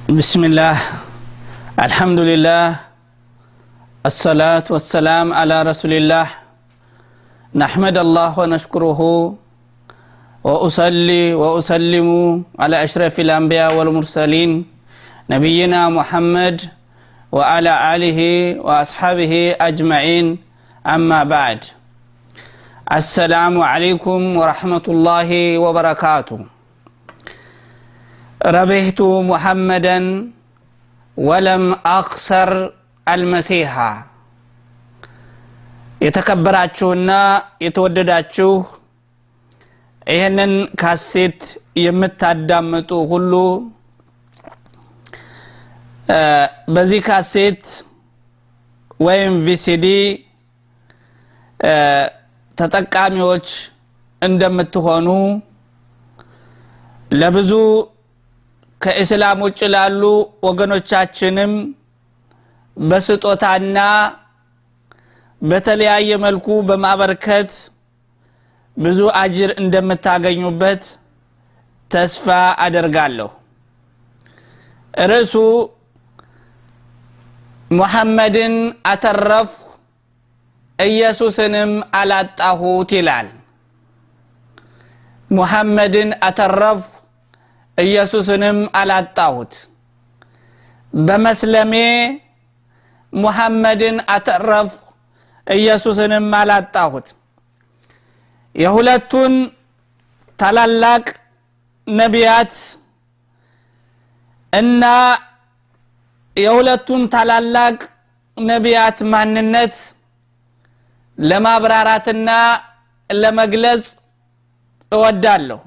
بسم الله الحمد لله الصلاة والسلام على رسول الله نحمد الله ونشكره وأصلي وأسلم على أشرف الأنبياء والمرسلين نبينا محمد وعلى آله وأصحابه أجمعين أما بعد السلام عليكم ورحمة الله وبركاته ربحت محمدا ولم أخسر المسيح የተከበራችሁና የተወደዳችሁ ይሄንን ካሴት የምታዳምጡ ሁሉ በዚህ ካሴት ወይም ቪሲዲ ተጠቃሚዎች እንደምትሆኑ ለብዙ ከእስላም ውጭ ላሉ ወገኖቻችንም በስጦታና በተለያየ መልኩ በማበርከት ብዙ አጅር እንደምታገኙበት ተስፋ አደርጋለሁ። ርዕሱ ሙሐመድን አተረፍኩ ኢየሱስንም አላጣሁት ይላል። ሙሐመድን አተረፍኩ ኢየሱስንም አላጣሁት። በመስለሜ ሙሐመድን አተረፍኩ ኢየሱስንም አላጣሁት። የሁለቱን ታላላቅ ነቢያት እና የሁለቱን ታላላቅ ነቢያት ማንነት ለማብራራትና ለመግለጽ እወዳለሁ።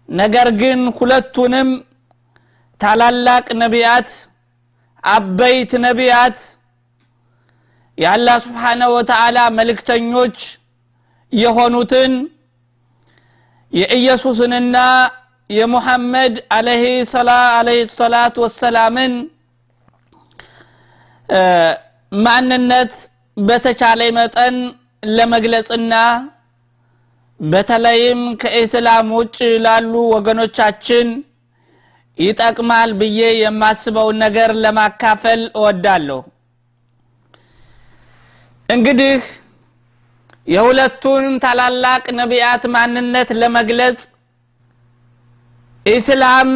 ነገር ግን ሁለቱንም ታላላቅ ነቢያት አበይት ነቢያት የአላህ Subhanahu Wa Ta'ala መልእክተኞች የሆኑትን የኢየሱስንና የሙሐመድ አለይሂ ሰላቱ ወሰላምን ማንነት በተቻለ መጠን ለመግለጽና በተለይም ከእስላም ውጭ ላሉ ወገኖቻችን ይጠቅማል ብዬ የማስበው ነገር ለማካፈል እወዳለሁ። እንግዲህ የሁለቱን ታላላቅ ነቢያት ማንነት ለመግለጽ እስላም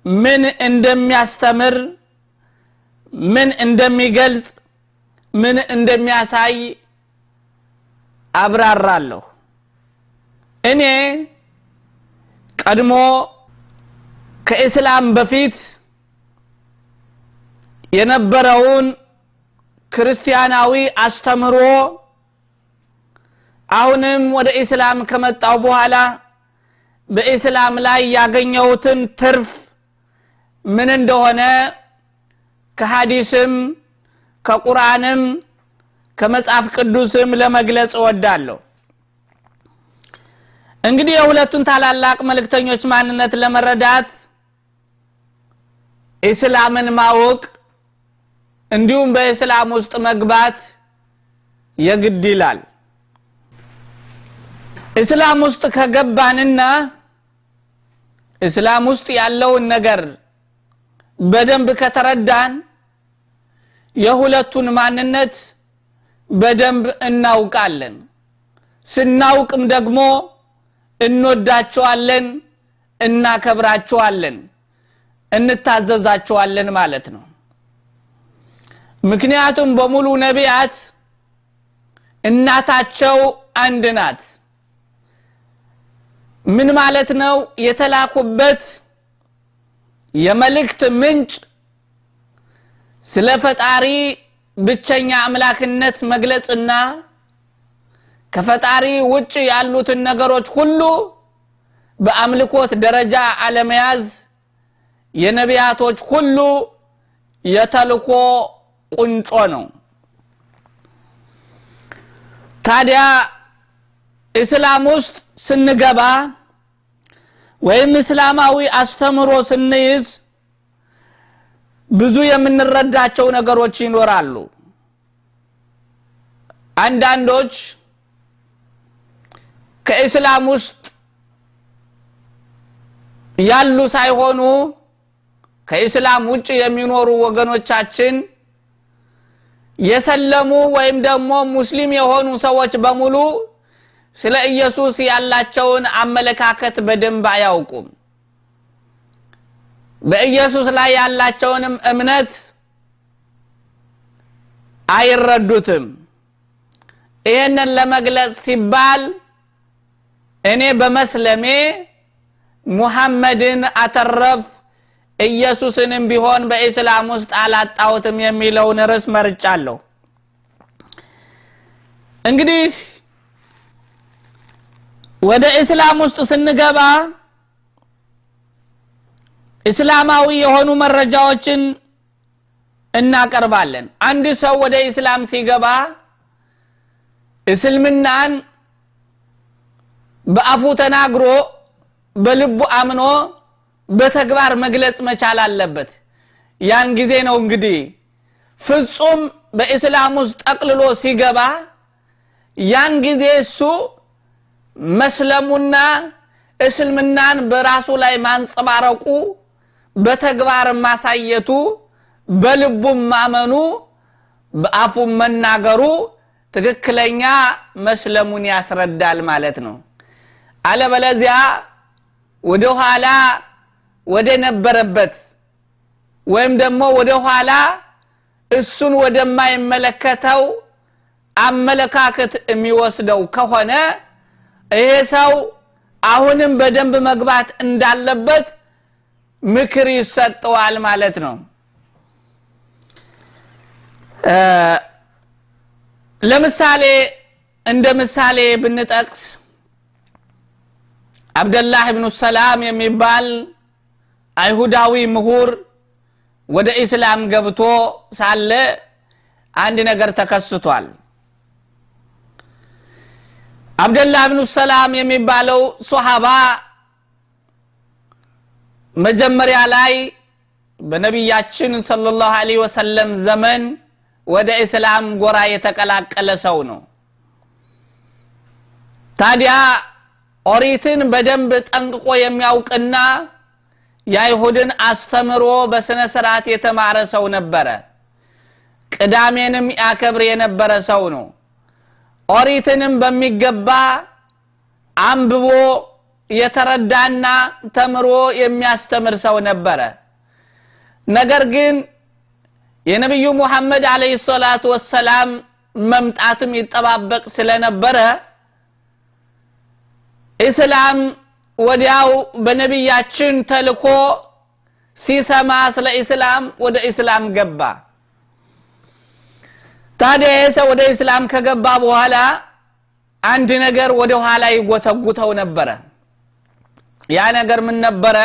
ምን እንደሚያስተምር ምን እንደሚገልጽ ምን እንደሚያሳይ አብራራለሁ። እኔ ቀድሞ ከእስላም በፊት የነበረውን ክርስቲያናዊ አስተምሮ አሁንም ወደ እስላም ከመጣው በኋላ በእስላም ላይ ያገኘሁትን ትርፍ ምን እንደሆነ ከሐዲስም ከቁርአንም ከመጽሐፍ ቅዱስም ለመግለጽ እወዳለሁ። እንግዲህ የሁለቱን ታላላቅ መልእክተኞች ማንነት ለመረዳት እስላምን ማወቅ እንዲሁም በእስላም ውስጥ መግባት የግድ ይላል። እስላም ውስጥ ከገባንና እስላም ውስጥ ያለውን ነገር በደንብ ከተረዳን የሁለቱን ማንነት በደንብ እናውቃለን። ስናውቅም ደግሞ እንወዳቸዋለን፣ እናከብራቸዋለን፣ እንታዘዛቸዋለን ማለት ነው። ምክንያቱም በሙሉ ነቢያት እናታቸው አንድ ናት። ምን ማለት ነው? የተላኩበት የመልእክት ምንጭ ስለ ፈጣሪ ብቸኛ አምላክነት መግለጽና ከፈጣሪ ውጭ ያሉትን ነገሮች ሁሉ በአምልኮት ደረጃ አለመያዝ የነቢያቶች ሁሉ የተልኮ ቁንጮ ነው። ታዲያ እስላም ውስጥ ስንገባ ወይም እስላማዊ አስተምሮ ስንይዝ ብዙ የምንረዳቸው ነገሮች ይኖራሉ። አንዳንዶች ከእስላም ውስጥ ያሉ ሳይሆኑ ከኢስላም ውጭ የሚኖሩ ወገኖቻችን የሰለሙ ወይም ደግሞ ሙስሊም የሆኑ ሰዎች በሙሉ ስለ ኢየሱስ ያላቸውን አመለካከት በደንብ አያውቁም። በኢየሱስ ላይ ያላቸውንም እምነት አይረዱትም። ይሄንን ለመግለጽ ሲባል እኔ በመስለሜ ሙሐመድን አተረፍ ኢየሱስንም ቢሆን በእስላም ውስጥ አላጣውትም የሚለውን ርዕስ መርጫለሁ። እንግዲህ ወደ እስላም ውስጥ ስንገባ እስላማዊ የሆኑ መረጃዎችን እናቀርባለን። አንድ ሰው ወደ እስላም ሲገባ እስልምናን በአፉ ተናግሮ በልቡ አምኖ በተግባር መግለጽ መቻል አለበት። ያን ጊዜ ነው እንግዲህ ፍጹም በእስላም ውስጥ ጠቅልሎ ሲገባ ያን ጊዜ እሱ መስለሙና እስልምናን በራሱ ላይ ማንጸባረቁ በተግባር ማሳየቱ በልቡ ማመኑ በአፉ መናገሩ ትክክለኛ መስለሙን ያስረዳል ማለት ነው። አለበለዚያ ወደ ኋላ ወደ ነበረበት ወይም ደግሞ ወደ ኋላ እሱን ወደማይመለከተው አመለካከት የሚወስደው ከሆነ ይሄ ሰው አሁንም በደንብ መግባት እንዳለበት ምክር ይሰጠዋል ማለት ነው። ለምሳሌ እንደ ምሳሌ ብንጠቅስ አብደላህ ኢብኑ ሰላም የሚባል አይሁዳዊ ምሁር ወደ እስላም ገብቶ ሳለ አንድ ነገር ተከስቷል። አብደላህ ኢብኑ ሰላም የሚባለው ሱሐባ መጀመሪያ ላይ በነብያችን ሰለላሁ ዐለይሂ ወሰለም ዘመን ወደ እስላም ጎራ የተቀላቀለ ሰው ነው። ታዲያ ኦሪትን በደንብ ጠንቅቆ የሚያውቅና የአይሁድን አስተምሮ በስነ ስርዓት የተማረ ሰው ነበረ። ቅዳሜንም ያከብር የነበረ ሰው ነው። ኦሪትንም በሚገባ አንብቦ የተረዳና ተምሮ የሚያስተምር ሰው ነበረ። ነገር ግን የነብዩ ሙሐመድ አለይሂ ሰላቱ ወሰላም መምጣትም ይጠባበቅ ስለነበረ እስላም ወዲያው በነብያችን ተልኮ ሲሰማ ስለ እስላም ወደ እስላም ገባ። ታዲያ ሰው ወደ እስላም ከገባ በኋላ አንድ ነገር ወደ ኋላ ይጎተጉተው ነበረ። ያ ነገር ምን ነበረ?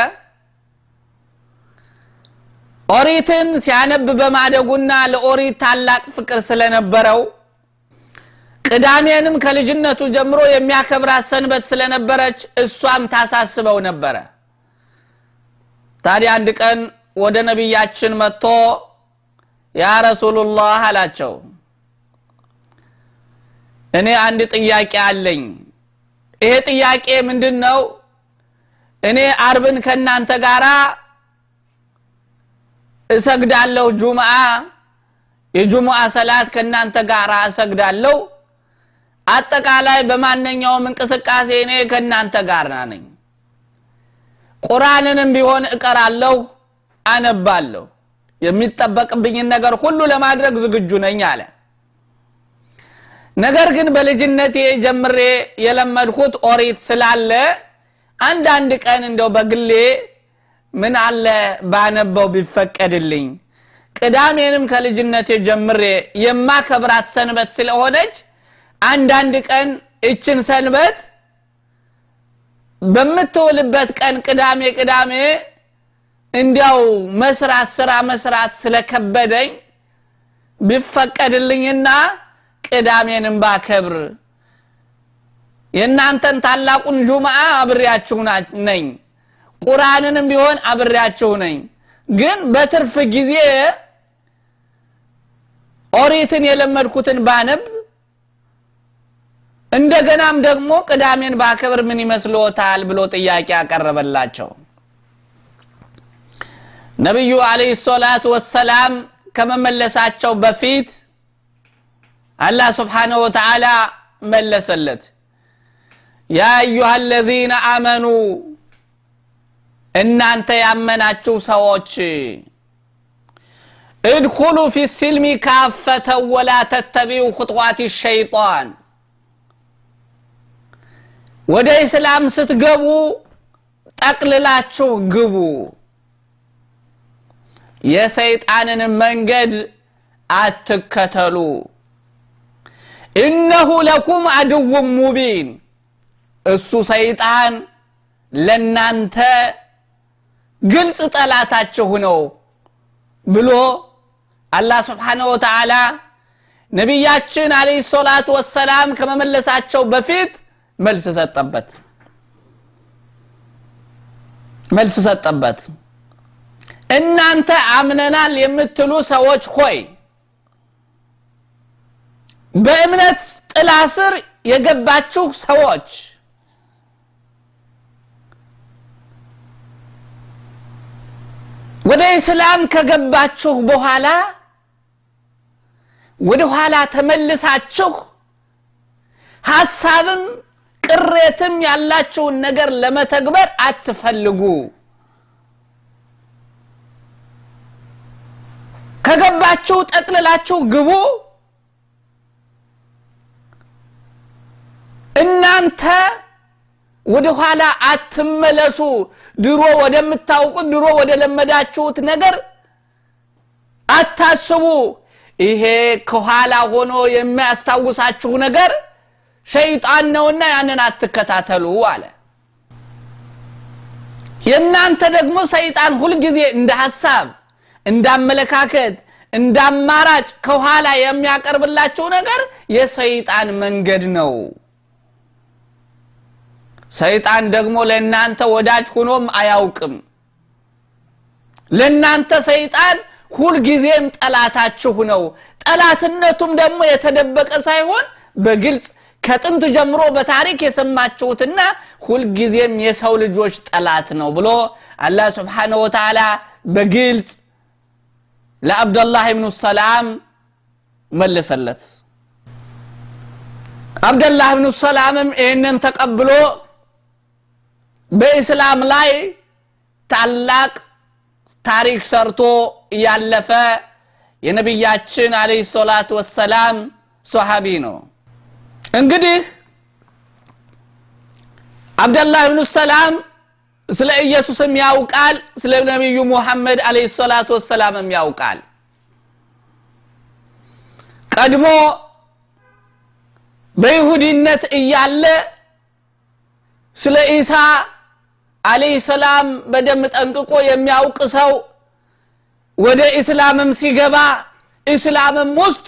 ኦሪትን ሲያነብ በማደጉና ለኦሪት ታላቅ ፍቅር ስለነበረው ቅዳሜንም ከልጅነቱ ጀምሮ የሚያከብራት ሰንበት ስለነበረች እሷም ታሳስበው ነበረ። ታዲያ አንድ ቀን ወደ ነብያችን መጥቶ ያ ረሱላህ አላቸው፣ እኔ አንድ ጥያቄ አለኝ። ይሄ ጥያቄ ምንድነው? እኔ አርብን ከናንተ ጋራ እሰግዳለሁ፣ ጁምዓ የጁምዓ ሰላት ከናንተ ጋራ እሰግዳለሁ። አጠቃላይ በማንኛውም እንቅስቃሴ እኔ ከናንተ ጋር ነኝ። ቁርአንንም ቢሆን እቀራለሁ፣ አነባለሁ። የሚጠበቅብኝ ነገር ሁሉ ለማድረግ ዝግጁ ነኝ አለ። ነገር ግን በልጅነቴ ጀምሬ የለመድኩት ኦሪት ስላለ አንድ ቀን እንደው በግሌ ምን አለ ባነበው ቢፈቀድልኝ፣ ቅዳሜንም ከልጅነቴ ጀምሬ የማከብራት ሰንበት ስለሆነች አንድ ቀን እችን ሰንበት በመተወልበት ቀን ቅዳሜ እንዲያው ስራ መስራት ስለከበደኝ ቢፈቀድልኝና ቅዳሜንም ባከብር የናንተን ታላቁን ጁምዓ አብሬያችሁ ነኝ፣ ቁርአንንም ቢሆን አብሬያችሁ ነኝ። ግን በትርፍ ጊዜ ኦሪትን የለመድኩትን ባነብ እንደገናም ደግሞ ቅዳሜን ባከብር ምን ይመስሎታል ብሎ ጥያቄ አቀረበላቸው። ነብዩ አለይሂ ሰላቱ ወሰላም ከመመለሳቸው በፊት አላህ Subhanahu Wa Ta'ala መለሰለት ያ አዩሃ الذين آمنوا እናንተ ያመናችሁ ሰዎች ادخلوا في السلم كافة ولا تتبعوا خطوات الشيطان ወደ እስላም ስትገቡ ጠቅልላችሁ ግቡ የሰይጣንን መንገድ አትከተሉ إنه لكم عدو مبين እሱ ሰይጣን ለናንተ ግልጽ ጠላታችሁ ነው ብሎ አላህ Subhanahu Wa Ta'ala ነብያችን አለይሂ ሰላቱ ወሰላም ከመመለሳቸው በፊት መልስ ሰጠበት እናንተ አምነናል የምትሉ ሰዎች ሆይ በእምነት ጥላ ስር የገባችሁ ሰዎች ወደ እስላም ከገባችሁ በኋላ ወደ ኋላ ተመልሳችሁ ሐሳብም ቅሬትም ያላችሁ ነገር ለመተግበር አትፈልጉ ከገባችሁ ጠቅልላችሁ ግቡ እናንተ ወደ ኋላ አትመለሱ ድሮ ወደምታውቁት ድሮ ወደ ለመዳችሁት ነገር አታስቡ ይሄ ከኋላ ሆኖ የሚያስታውሳችሁ ነገር ሸይጣን ነውና ያንን አትከታተሉ አለ የናንተ ደግሞ ሰይጣን ሁሉ ጊዜ እንደ ሐሳብ እንዳመለካከት እንዳማራጭ ከኋላ የሚያቀርብላችሁ ነገር የሰይጣን መንገድ ነው ሰይጣን ደግሞ ለናንተ ወዳጅ ሆኖም አያውቅም ለናንተ ሰይጣን ሁሉ ጊዜም ጠላታችሁ ነው ጠላትነቱም ደግሞ የተደበቀ ሳይሆን በግልጽ ከጥንት ጀምሮ በታሪክ የሰማችሁትና ሁሉ ጊዜም የሰው ልጆች ጠላት ነው ብሎ አላህ Subhanahu Wa Ta'ala በግልጽ ለአብዱላህ ኢብኑ ሰላም መለሰለት አብዱላህ ኢብኑ ሰላምም ይሄንን ተቀብሎ በእስላም ላይ ታላቅ ታሪክ ሰርቶ ያለፈ የነብያችን አለይሂ ሰላቱ ወሰላም ሱሐቢ ነው እንግዲህ አብዱላህ ኢብኑ ሰላም ስለ ኢየሱስም ያውቃል ስለ ነብዩ ሙሐመድ አለይሂ ሰላቱ ወሰላምም ያውቃል ቀድሞ በይሁዲነት እያለ ስለ ኢሳ አለይሂ ሰላም በደም ጠንቅቆ የሚያውቅ ሰው ወደ እስላምም ሲገባ እስላምም ውስጥ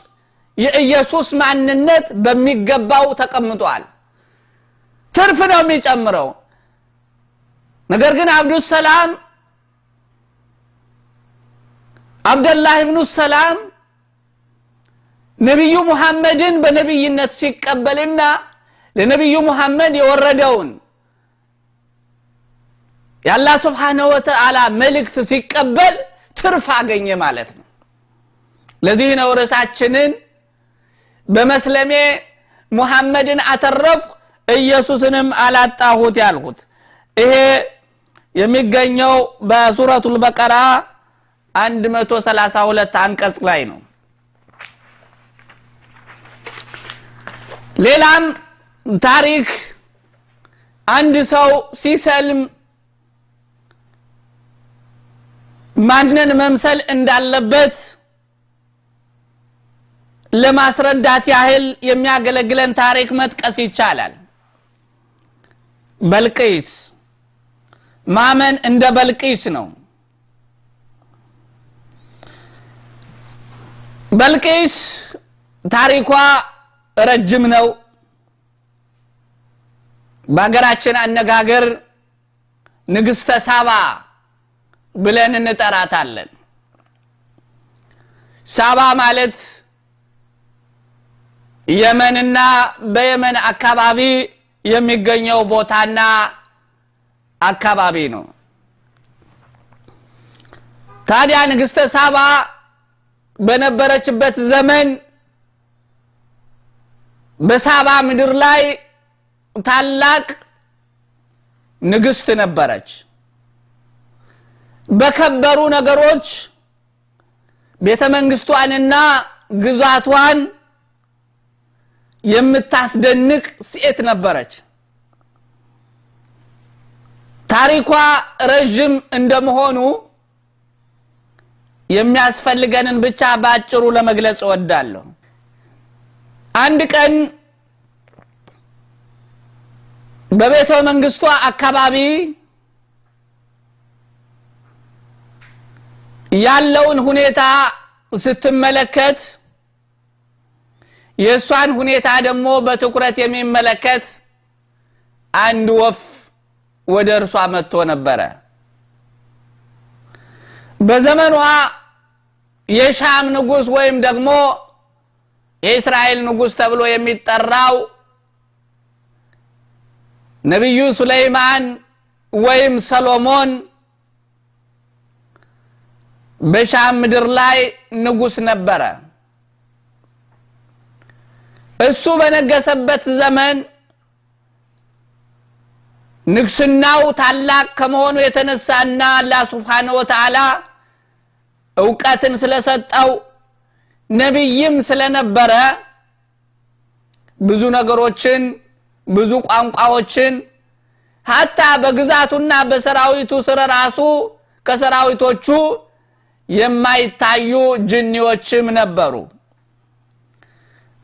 የኢየሱስ ማንነት በሚገባው ተቀምጧል ትርፍ ነው የሚጨምረው ነገር ግን አብዱላህ ኢብኑ ሰላም ነብዩ ሙሐመድን በነብይነት ሲቀበልና ለነብዩ ሙሐመድ የወረደውን ያላህ Subhanahu Wa Ta'ala መልእክት ሲቀበል ትርፍ አገኘ ማለት ነው ለዚህ ነው ራሳችንን በመስለሜ ሙሐመድን አተረፍ ኢየሱስንም አላጣሁት ያልኩት ይሄ የሚገኘው በሱረቱል በቀራ 132 አንቀጽ ላይ ነው ሌላም ታሪክ አንድ ሰው ሲሰልም ማንን መምሰል እንዳለበት ለማስረዳት ያህል የሚያገለግለን ታሪክ መጥቀስ ይቻላል በልቂስ ማመን እንደ በልቂስ ነው በልቂስ ታሪኳ ረጅም ነው በአገራችን አነጋገር ንግስተ ሳባ ብለን እንጠራታለን ሳባ ማለት የመንና በየመን አካባቢ የሚገኘው ቦታና አካባቢ ነው ታዲያ ንግስተ ሳባ በነበረችበት ዘመን በሳባ ምድር ላይ ታላቅ ንግስት ነበረች። በከበሩ ነገሮች ቤተመንግስቷንና ግዛቷን የምታስደንቅ ሴት ነበረች። ታሪኳ ረጅም እንደመሆኑ የሚያስፈልገንን ብቻ ባጭሩ ለመግለጽ እወዳለሁ። አንድ ቀን በቤተ መንግስቷ አካባቢ ያለውን ሁኔታ ስትመለከት የሷን ሁኔታ ደግሞ በትኩረት የሚመለከት አንድ ወፍ ወደ እርሷ መጥቶ ነበር። በዘመኗ የሻም ንጉስ ወይም ደግሞ የእስራኤል ንጉስ ተብሎ የሚጠራው ነብዩ ሱለይማን ወይም ሰሎሞን በሻም ምድር ላይ ንጉስ ነበር። እሱ በነገሰበት ዘመን ንግስናው ታላቅ ከመሆኑ የተነሳና አላህ Subhanahu Wa Ta'ala ዕውቀትን ስለሰጠው ነብይም ስለነበረ ብዙ ነገሮችን ብዙ ቋንቋዎችን hatta በግዛቱና በሰራዊቱ ስለ ራሱ ከሰራዊቶቹ የማይታዩ ጅኒዎችም ነበሩ።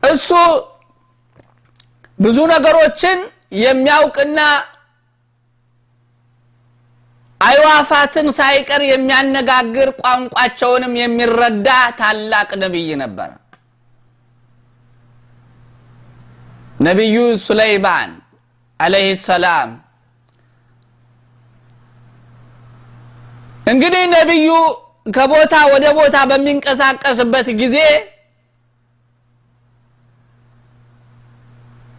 እሱ ብዙ ነገሮችን የሚያውቅና አይዋፋትን ሳይቀር የሚያነጋግር ቋንቋቸውንም የሚረዳ ታላቅ ነብይ ነበር። ነብዩ ሱለይማን አለይሂ ሰላም እንግዲህ ነብዩ ከቦታ ወደ ቦታ በሚንቀሳቀስበት ጊዜ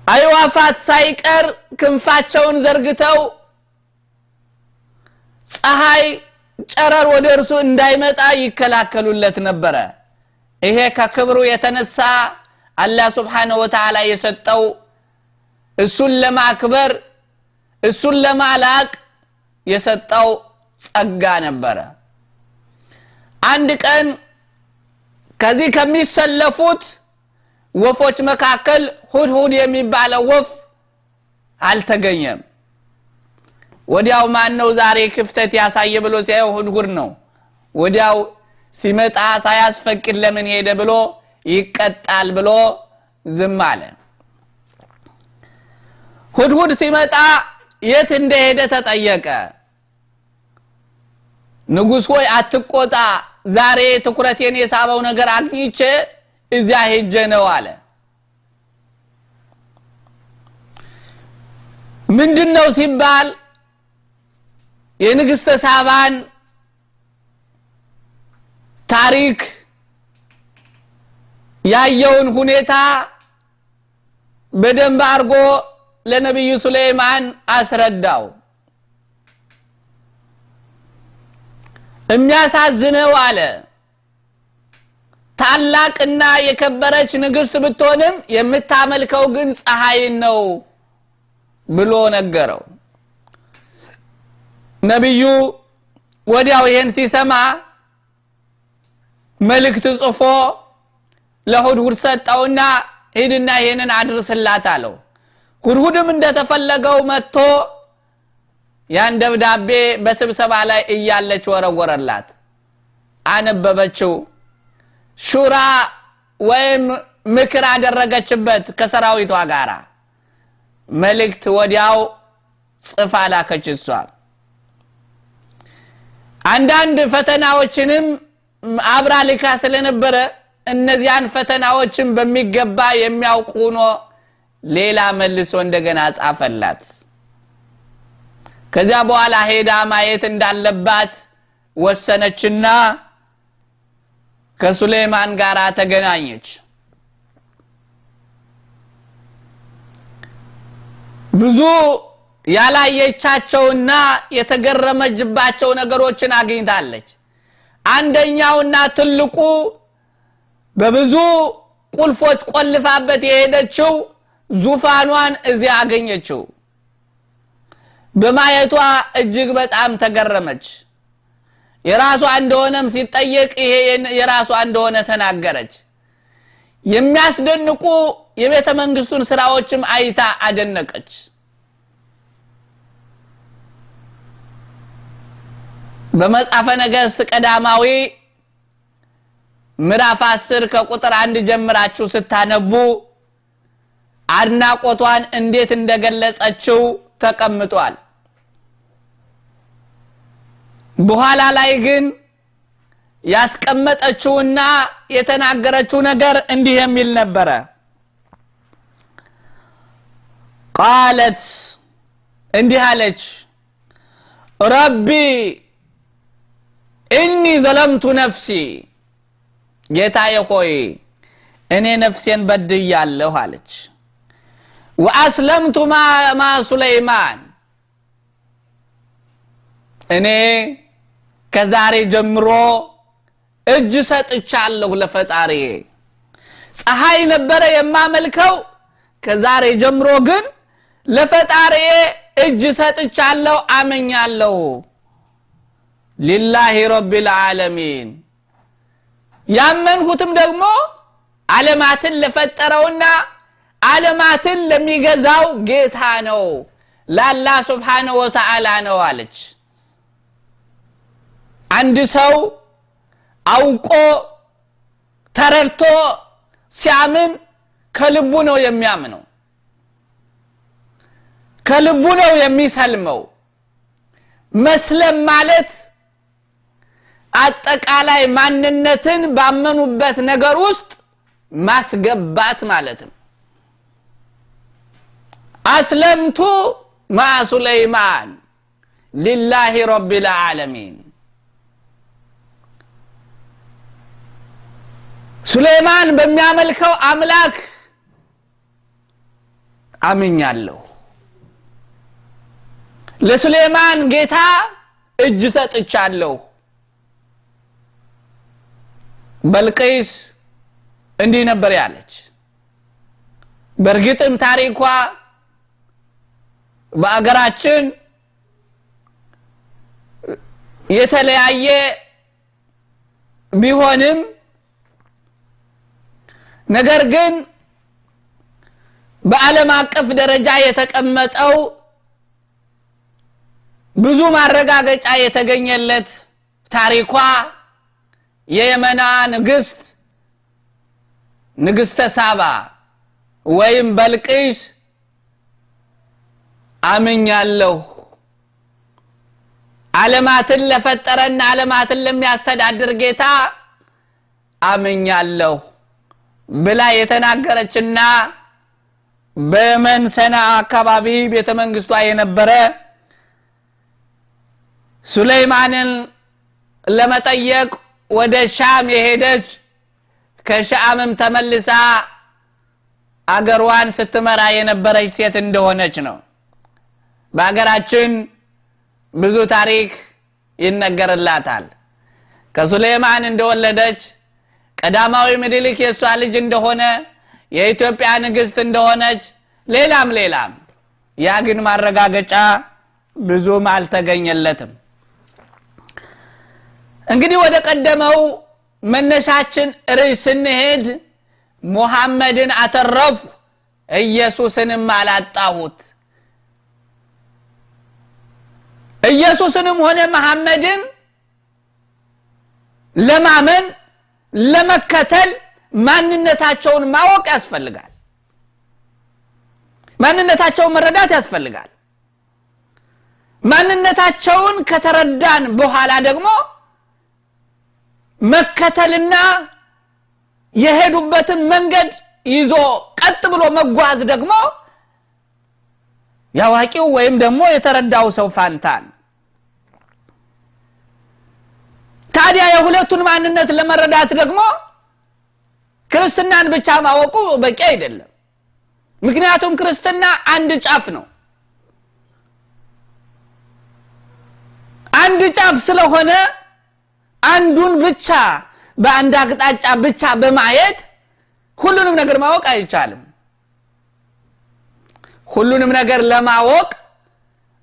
አይዋፋት ሳይቀር ክንፋቸውን ዘርግተው ፀሐይ ጨረር ወደ እርሱ እንዳይመጣ ይከላከሉለት ነበር። ይሄ ከክብሩ የተነሳ አላህ Subhanahu Wa Ta'ala የሰጠው እሱን ለማክበር እሱን ለማላቅ የሰጠው ጸጋ ነበር። አንድ ቀን ከዚህ ከሚሰለፉት ወፎች መካከል ሁድሁድ የሚባለው ወፍ አልተገኘም። ወዲያው ማን ነው ዛሬ ክፍተት ያሳየ ብሎ ሲያየው ሁድሁድ ነው። ወዲያው ሲመጣ ሳያስፈቅድ ለምን ሄደ ብሎ ይቀጣል ብሎ ዝም አለ። ሁድሁድ ሲመጣ የት እንደሄደ ተጠየቀ። ንጉስ ሆይ አትቆጣ፣ ዛሬ ትኩረቴን የሳበው ነገር አግኝቼ እዚያ ሄጄ ነው አለ። ምንድነው ሲባል የንግስተ ሳባን ታሪክ ያየውን ሁኔታ በደንብ አርጎ ለነብዩ ሱለይማን አስረዳው። የሚያሳዝነው አለ ታላቅና የከበረች ንግስት ብትሆንም የምታመልከው ግን ፀሐይን ነው ብሎ ነገረው። ነብዩ ወዲያው ይሄን ሲሰማ መልእክት ጽፎ ለሁድሁድ ሰጠውና ሄድና ይሄንን አድርስላት አለው። ሁድሁድም እንደተፈለገው መጥቶ ያን ደብዳቤ በስብሰባ ላይ እያለች ወረወረላት። አነበበችው። ሹራ ወይም ምክር አደረገችበት ከሰራዊቷ ጋራ። መልእክት ወዲያው ጽፋ ላከች እሷ። አንዳንድ ፈተናዎችንም አብራ ልካ ስለነበረ እነዚያን ፈተናዎችን በሚገባ የሚያውቁ ነው ሌላ መልሶ እንደገና ጻፈላት። ከዚያ በኋላ ሄዳ ማየት እንዳለባት ወሰነችና ከሱለይማን ጋራ ተገናኘች። ብዙ ያላየቻቸውና የተገረመችባቸው ነገሮችን አግኝታለች። አንደኛውና ትልቁ በብዙ ቁልፎች ቆልፋበት የሄደችው ዙፋኗን እዚያ አገኘችው። በማየቷ እጅግ በጣም ተገረመች። የራሷ እንደሆነም ሲጠየቅ ይሄ የራሷ እንደሆነ ተናገረች። የሚያስደንቁ የቤተ መንግስቱን ስራዎችም አይታ አደነቀች። በመጽሐፈ ነገሥት ቀዳማዊ ምዕራፍ 10 ከቁጥር 1 ጀምራችሁ ስታነቡ አድናቆቷን እንዴት እንደገለጸችው ተቀምጧል። በኋላ ላይ ግን ያስቀመጠችውና የተናገረችው ነገር እንዲህ የሚል ነበር። قالت እንዲህ አለች ረቢ ኢኒ ظلمت نفسي ጌታዬ ሆይ እኔ ነፍሴን በድያለሁ አለች። واسلمت مع سليمان እኔ ከዛሬ ጀምሮ እጅ ሰጥቻለሁ ለፈጣሪዬ። ፀሐይ ነበር የማመልከው፣ ከዛሬ ጀምሮ ግን ለፈጣሪዬ እጅ ሰጥቻለሁ አመኛለሁ። ሊላሂ ረቢል ዓለሚን ያመንሁትም ደግሞ ዓለማትን ለፈጠረውና ዓለማትን ለሚገዛው ጌታ ነው፣ ለአላህ ሱብሓነሁ ወተዓላ ነው አለች። አንድ ሰው አውቆ ተረድቶ ሲያምን ከልቡ ነው የሚያምነው፣ ከልቡ ነው የሚሰልመው። መስለም ማለት አጠቃላይ ማንነትን ባመኑበት ነገር ውስጥ ማስገባት ማለት ነው። አስለምቱ مع سليمان لله رب العالمين ሱሌማን በሚያመልከው አምላክ አምኛለሁ፣ ለሱሌማን ጌታ እጅ ሰጥቻለሁ። በልቂስ እንዲህ ነበር ያለች። በርግጥም ታሪኳ በአገራችን የተለያየ ቢሆንም ነገር ግን በዓለም አቀፍ ደረጃ የተቀመጠው ብዙ ማረጋገጫ የተገኘለት ታሪኳ የየመና ንግስተ ሳባ ወይም በልቂስ አምኛለሁ ዓለማትን ለፈጠረና ዓለማትን ለሚያስተዳድር ጌታ አምኛለሁ ብላ የተናገረችና በየመን ሰና አካባቢ ቤተ መንግስቷ የነበረ ሱሌማንን ለመጠየቅ ወደ ሻም የሄደች ከሻምም ተመልሳ አገሯን ስትመራ የነበረች ሴት እንደሆነች ነው። በአገራችን ብዙ ታሪክ ይነገርላታል። ከሱሌማን እንደወለደች፣ ቀዳማዊ ምኒልክ የሷ ልጅ እንደሆነ፣ የኢትዮጵያ ንግስት እንደሆነች ሌላም ያ ግን ማረጋገጫ ብዙም አልተገኘለትም። እንግዲህ ወደ ቀደመው መነሻችን ርዕስ ስንሄድ ሙሐመድን አተረፉ ኢየሱስንም አላጣሁት። ኢየሱስንም ሆነ መሐመድን ለማመን ለመከተል ማንነታቸውን ማወቅ ያስፈልጋል። ማንነታቸውን መረዳት ያስፈልጋል። ማንነታቸውን ከተረዳን በኋላ ደግሞ መከተልና የሄዱበትን መንገድ ይዞ ቀጥ ብሎ መጓዝ ደግሞ ያዋቂው ወይም ደግሞ የተረዳው ሰው ፋንታን። ታዲያ የሁለቱን ማንነት ለመረዳት ደግሞ ክርስትናን ብቻ ማወቁ በቂ አይደለም። ምክንያቱም ክርስትና አንድ ጫፍ ነው። አንድ ጫፍ ስለሆነ አንዱን ብቻ በአንድ አቅጣጫ ብቻ በማየት ሁሉንም ነገር ማወቅ አይቻልም። ሁሉንም ነገር ለማወቅ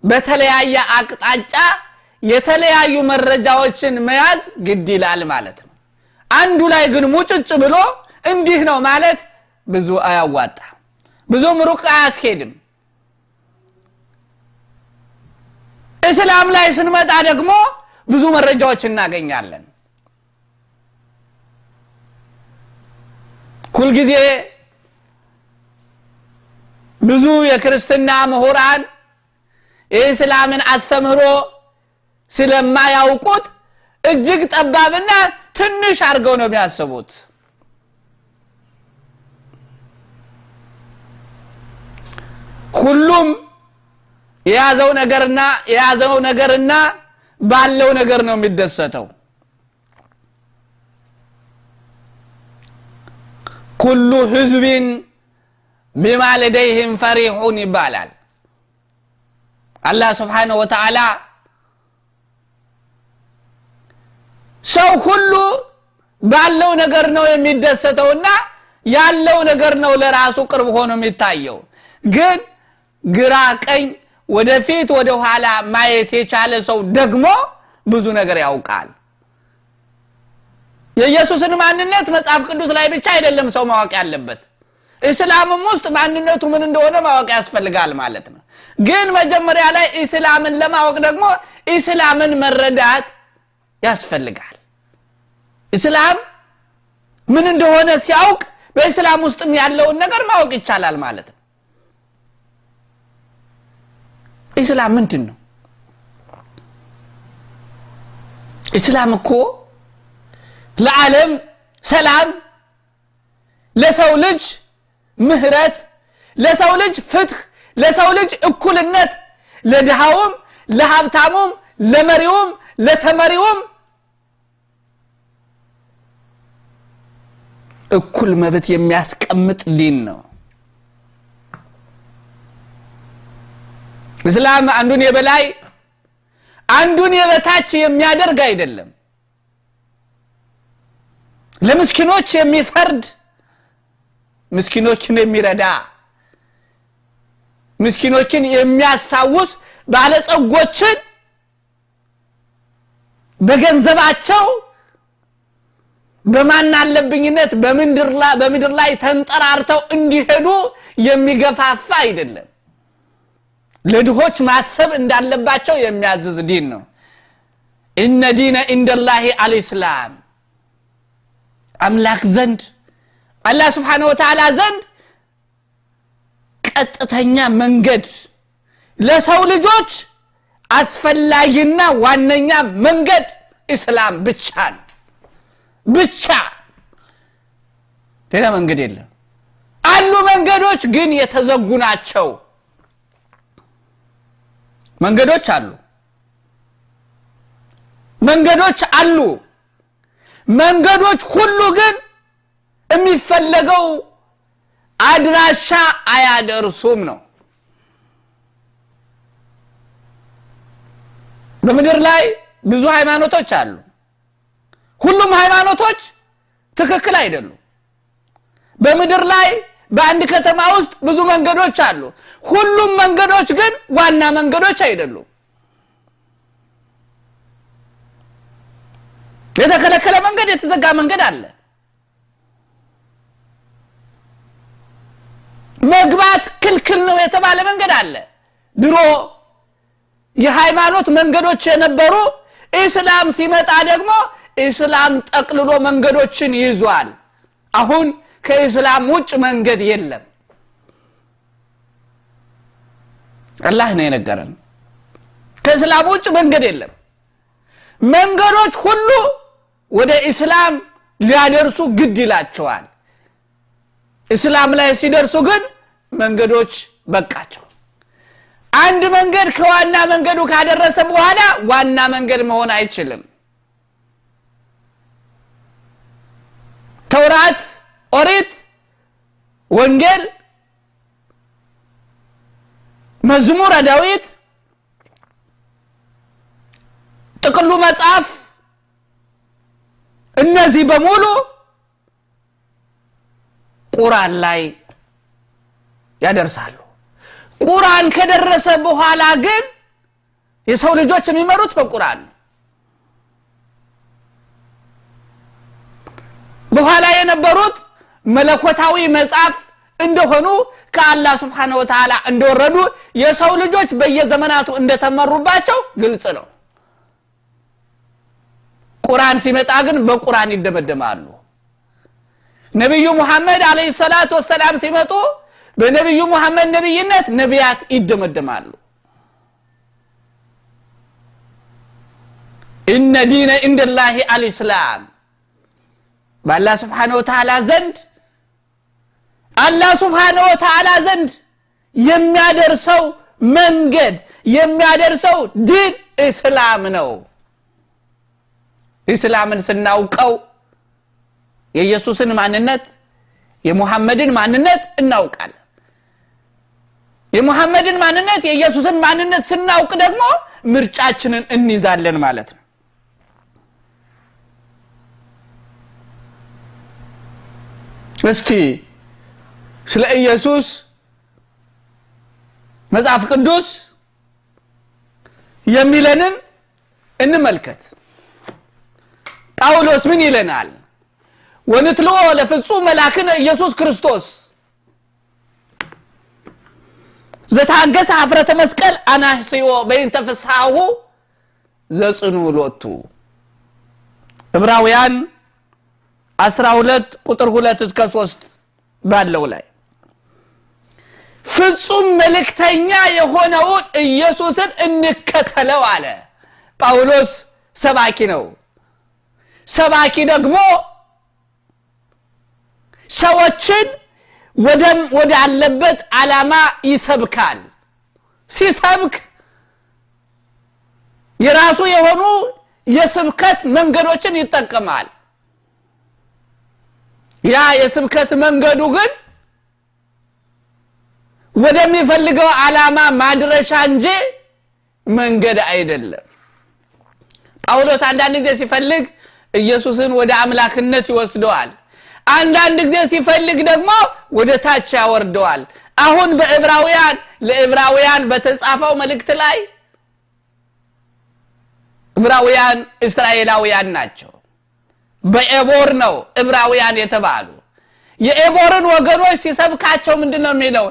በተለያየ አቅጣጫ የተለያዩ መረጃዎችን መያዝ ግድ ይላል ማለት ነው። አንዱ ላይ ግን ሙጭጭ ብሎ እንዲህ ነው ማለት ብዙ አያዋጣ፣ ብዙም ሩቅ አያስኬድም። እስላም ላይ ስንመጣ ደግሞ ብዙ መረጃዎች እናገኛለን። ኩል ጊዜ ብዙ የክርስትና ምሁራን የእስላምን አስተምህሮ ስለማያውቁት እጅግ ጠባብና ትንሽ አድርገው ነው የሚያስቡት። ሁሉም የያዘው ነገርና ባለው ነገር ነው የሚደሰተው። ኩሉ ህዝብን ቢማ ለደይህም ፈሪሑን ይባላል። አላህ ሱብሓነሁ ወተዓላ ሰው ሁሉ ባለው ነገር ነው የሚደሰተውና ያለው ነገር ነው ለራሱ ቅርብ ሆኖ የሚታየው። ግን ግራ ቀኝ ወደፊት ወደ ኋላ ማየት የቻለ ሰው ደግሞ ብዙ ነገር ያውቃል። የኢየሱስን ማንነት መጽሐፍ ቅዱስ ላይ ብቻ አይደለም ሰው ማወቅ ያለበት፣ እስላምም ውስጥ ማንነቱ ምን እንደሆነ ማወቅ ያስፈልጋል ማለት ነው። ግን መጀመሪያ ላይ እስላምን ለማወቅ ደግሞ እስላምን መረዳት ያስፈልጋል። እስላም ምን እንደሆነ ሲያውቅ በእስላም ውስጥም ያለውን ነገር ማወቅ ይቻላል ማለት ነው። እስላም ምንድነው? እስላም እኮ ለዓለም ሰላም፣ ለሰው ልጅ ምህረት፣ ለሰው ልጅ ፍትህ፣ ለሰው ልጅ እኩልነት፣ ለድሃውም ለሀብታሙም ለመሪውም ለተመሪውም እኩል መብት የሚያስቀምጥ ዲን ነው። እስላም አንዱን የበላይ አንዱን የበታች የሚያደርግ አይደለም። ለምስኪኖች የሚፈርድ፣ ምስኪኖችን የሚረዳ፣ ምስኪኖችን የሚያስታውስ፣ ባለጸጎችን በገንዘባቸው በማናለብኝነት በምድር ላይ ተንጠራርተው እንዲሄዱ የሚገፋፋ አይደለም። ለድሆች ማሰብ እንዳለባቸው የሚያዝዝ ዲን ነው። ኢነ ዲነ ኢንደላሂ አልኢስላም። አምላክ ዘንድ አላህ Subhanahu Wa Ta'ala ዘንድ ቀጥተኛ መንገድ ለሰው ልጆች አስፈላጊና ዋነኛ መንገድ እስላም ብቻ ነው። ብቻ ሌላ መንገድ የለም። አሉ መንገዶች ግን የተዘጉ ናቸው። መንገዶች አሉ። መንገዶች ሁሉ ግን የሚፈለገው አድራሻ አያደርሱም ነው። በምድር ላይ ብዙ ሃይማኖቶች አሉ። ሁሉም ሃይማኖቶች ትክክል አይደሉም። በምድር ላይ በአንድ ከተማ ውስጥ ብዙ መንገዶች አሉ። ሁሉም መንገዶች ግን ዋና መንገዶች አይደሉም። የተከለከለ መንገድ፣ የተዘጋ መንገድ አለ። መግባት ክልክል ነው የተባለ መንገድ አለ። ድሮ የሃይማኖት መንገዶች የነበሩ እስላም ሲመጣ ደግሞ እስላም ጠቅልሎ መንገዶችን ይዟል። አሁን ከእስላም ውጭ መንገድ የለም። አላህ ነው የነገረን፣ ከእስላም ውጭ መንገድ የለም። መንገዶች ሁሉ ወደ እስላም ሊያደርሱ ግድ ይላቸዋል። እስላም ላይ ሲደርሱ ግን መንገዶች በቃቸው። አንድ መንገድ ከዋና መንገዱ ካደረሰ በኋላ ዋና መንገድ መሆን አይችልም። ተውራት፣ ኦሪት፣ ወንጌል፣ መዝሙረ ዳዊት፣ ጥቅሉ መጽሐፍ እነዚህ በሙሉ ቁርአን ላይ ያደርሳሉ። ቁርአን ከደረሰ በኋላ ግን የሰው ልጆች የሚመሩት በቁርአን በኋላ የነበሩት መለኮታዊ መጽሐፍ እንደሆኑ ከአላህ Subhanahu Wa Ta'ala እንደወረዱ የሰው ልጆች በየዘመናቱ እንደተመሩባቸው ግልጽ ነው። ቁርአን ሲመጣ ግን በቁርአን ይደመደማሉ። ነብዩ መሐመድ አለይሂ ሰላቱ ወሰለም ሲመጡ በነብዩ መሐመድ ነብይነት ነቢያት ይደመደማሉ። ኢነ ዲነ ኢንደላሂ አልኢስላም በአላህ Subhanahu Wa Ta'ala ዘንድ አላህ Subhanahu Wa Ta'ala ዘንድ የሚያደርሰው መንገድ የሚያደርሰው ዲን እስላም ነው። እስላምን ስናውቀው የኢየሱስን ማንነት የሙሐመድን ማንነት እናውቃለን። የሙሐመድን ማንነት የኢየሱስን ማንነት ስናውቅ ደግሞ ምርጫችንን እንይዛለን ማለት ነው። እስቲ ስለ ኢየሱስ መጽሐፍ ቅዱስ የሚለንን እንመልከት። ጳውሎስ ምን ይለናል? ወንትሎ ለፍጹም መላክነ ኢየሱስ ክርስቶስ ዘታገሰ ኀፍረተ መስቀል አናህስዮ በእንተ ፍስሐሁ ዘጽኑ ሎቱ ዕብራውያን 12 ቁጥር 2 እስከ 3 ባለው ላይ ፍጹም መልእክተኛ የሆነው ኢየሱስን እንከተለው አለ። ጳውሎስ ሰባኪ ነው። ሰባኪ ደግሞ ሰዎችን ወደ አለበት ዓላማ ይሰብካል። ሲሰብክ የራሱ የሆኑ የስብከት መንገዶችን ይጠቀማል። ያ የስብከት መንገዱ ግን ወደሚፈልገው ዓላማ ማድረሻ እንጂ መንገድ አይደለም። ጳውሎስ አንዳንድ ጊዜ ሲፈልግ ኢየሱስን ወደ አምላክነት ይወስደዋል። አንዳንድ ጊዜ ሲፈልግ ደግሞ ወደ ታች ያወርደዋል። አሁን ለዕብራውያን በተጻፈው መልእክት ላይ ዕብራውያን እስራኤላውያን ናቸው። በኤቦር ነው ዕብራውያን የተባሉ። የኤቦርን ወገኖች ሲሰብካቸው ምንድነው የሚለው?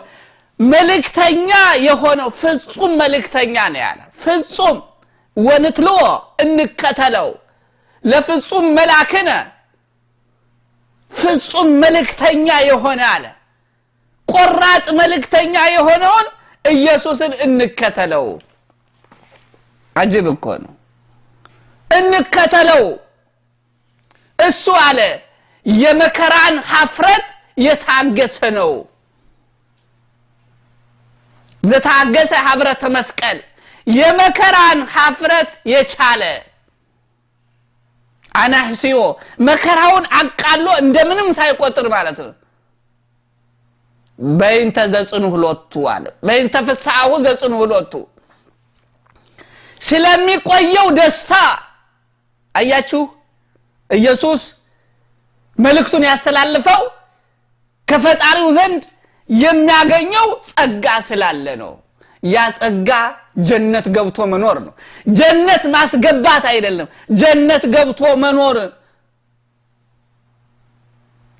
መልእክተኛ የሆነው ፍጹም መልእክተኛ ነው ያለ። ፍጹም ወንትሎ እንከተለው ለፍጹም መላክነ ፍጹም መልእክተኛ የሆነ አለ። ቆራጥ መልእክተኛ የሆነውን ኢየሱስን እንከተለው። አጅብ እኮ ነው። እንከተለው እሱ አለ የመከራን ኀፍረት የታገሰ ነው። ዘታገሰ ኀፍረተ መስቀል የመከራን ኀፍረት የቻለ አናህሲዮ መከራውን አቃሎ እንደምንም ሳይቆጥር ማለት ነው። በእንተ ዘጽኑዕ ሎቱ አለ። በእንተ ፍስሐሁ ዘጽኑዕ ሎቱ ስለሚቆየው ደስታ አያችሁ። ኢየሱስ መልእክቱን ያስተላልፈው ከፈጣሪው ዘንድ የሚያገኘው ጸጋ ስላለ ነው። ያ ጸጋ ጀነት ገብቶ መኖር ነው። ጀነት ማስገባት አይደለም፣ ጀነት ገብቶ መኖር።